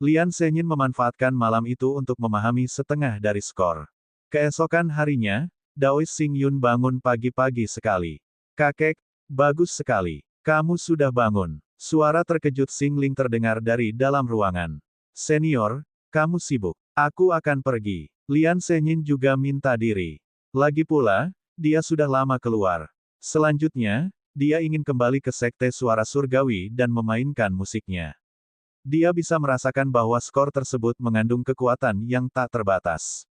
Lian Senyin memanfaatkan malam itu untuk memahami setengah dari skor. Keesokan harinya, Daois Xing Yun bangun pagi-pagi sekali. Kakek, bagus sekali. Kamu sudah bangun. Suara terkejut Xing Ling terdengar dari dalam ruangan. Senior, Kamu sibuk. Aku akan pergi. Lian Senyin juga minta diri. Lagi pula, dia sudah lama keluar. Selanjutnya, dia ingin kembali ke Sekte Suara Surgawi dan memainkan musiknya. Dia bisa merasakan bahwa skor tersebut mengandung kekuatan yang tak terbatas.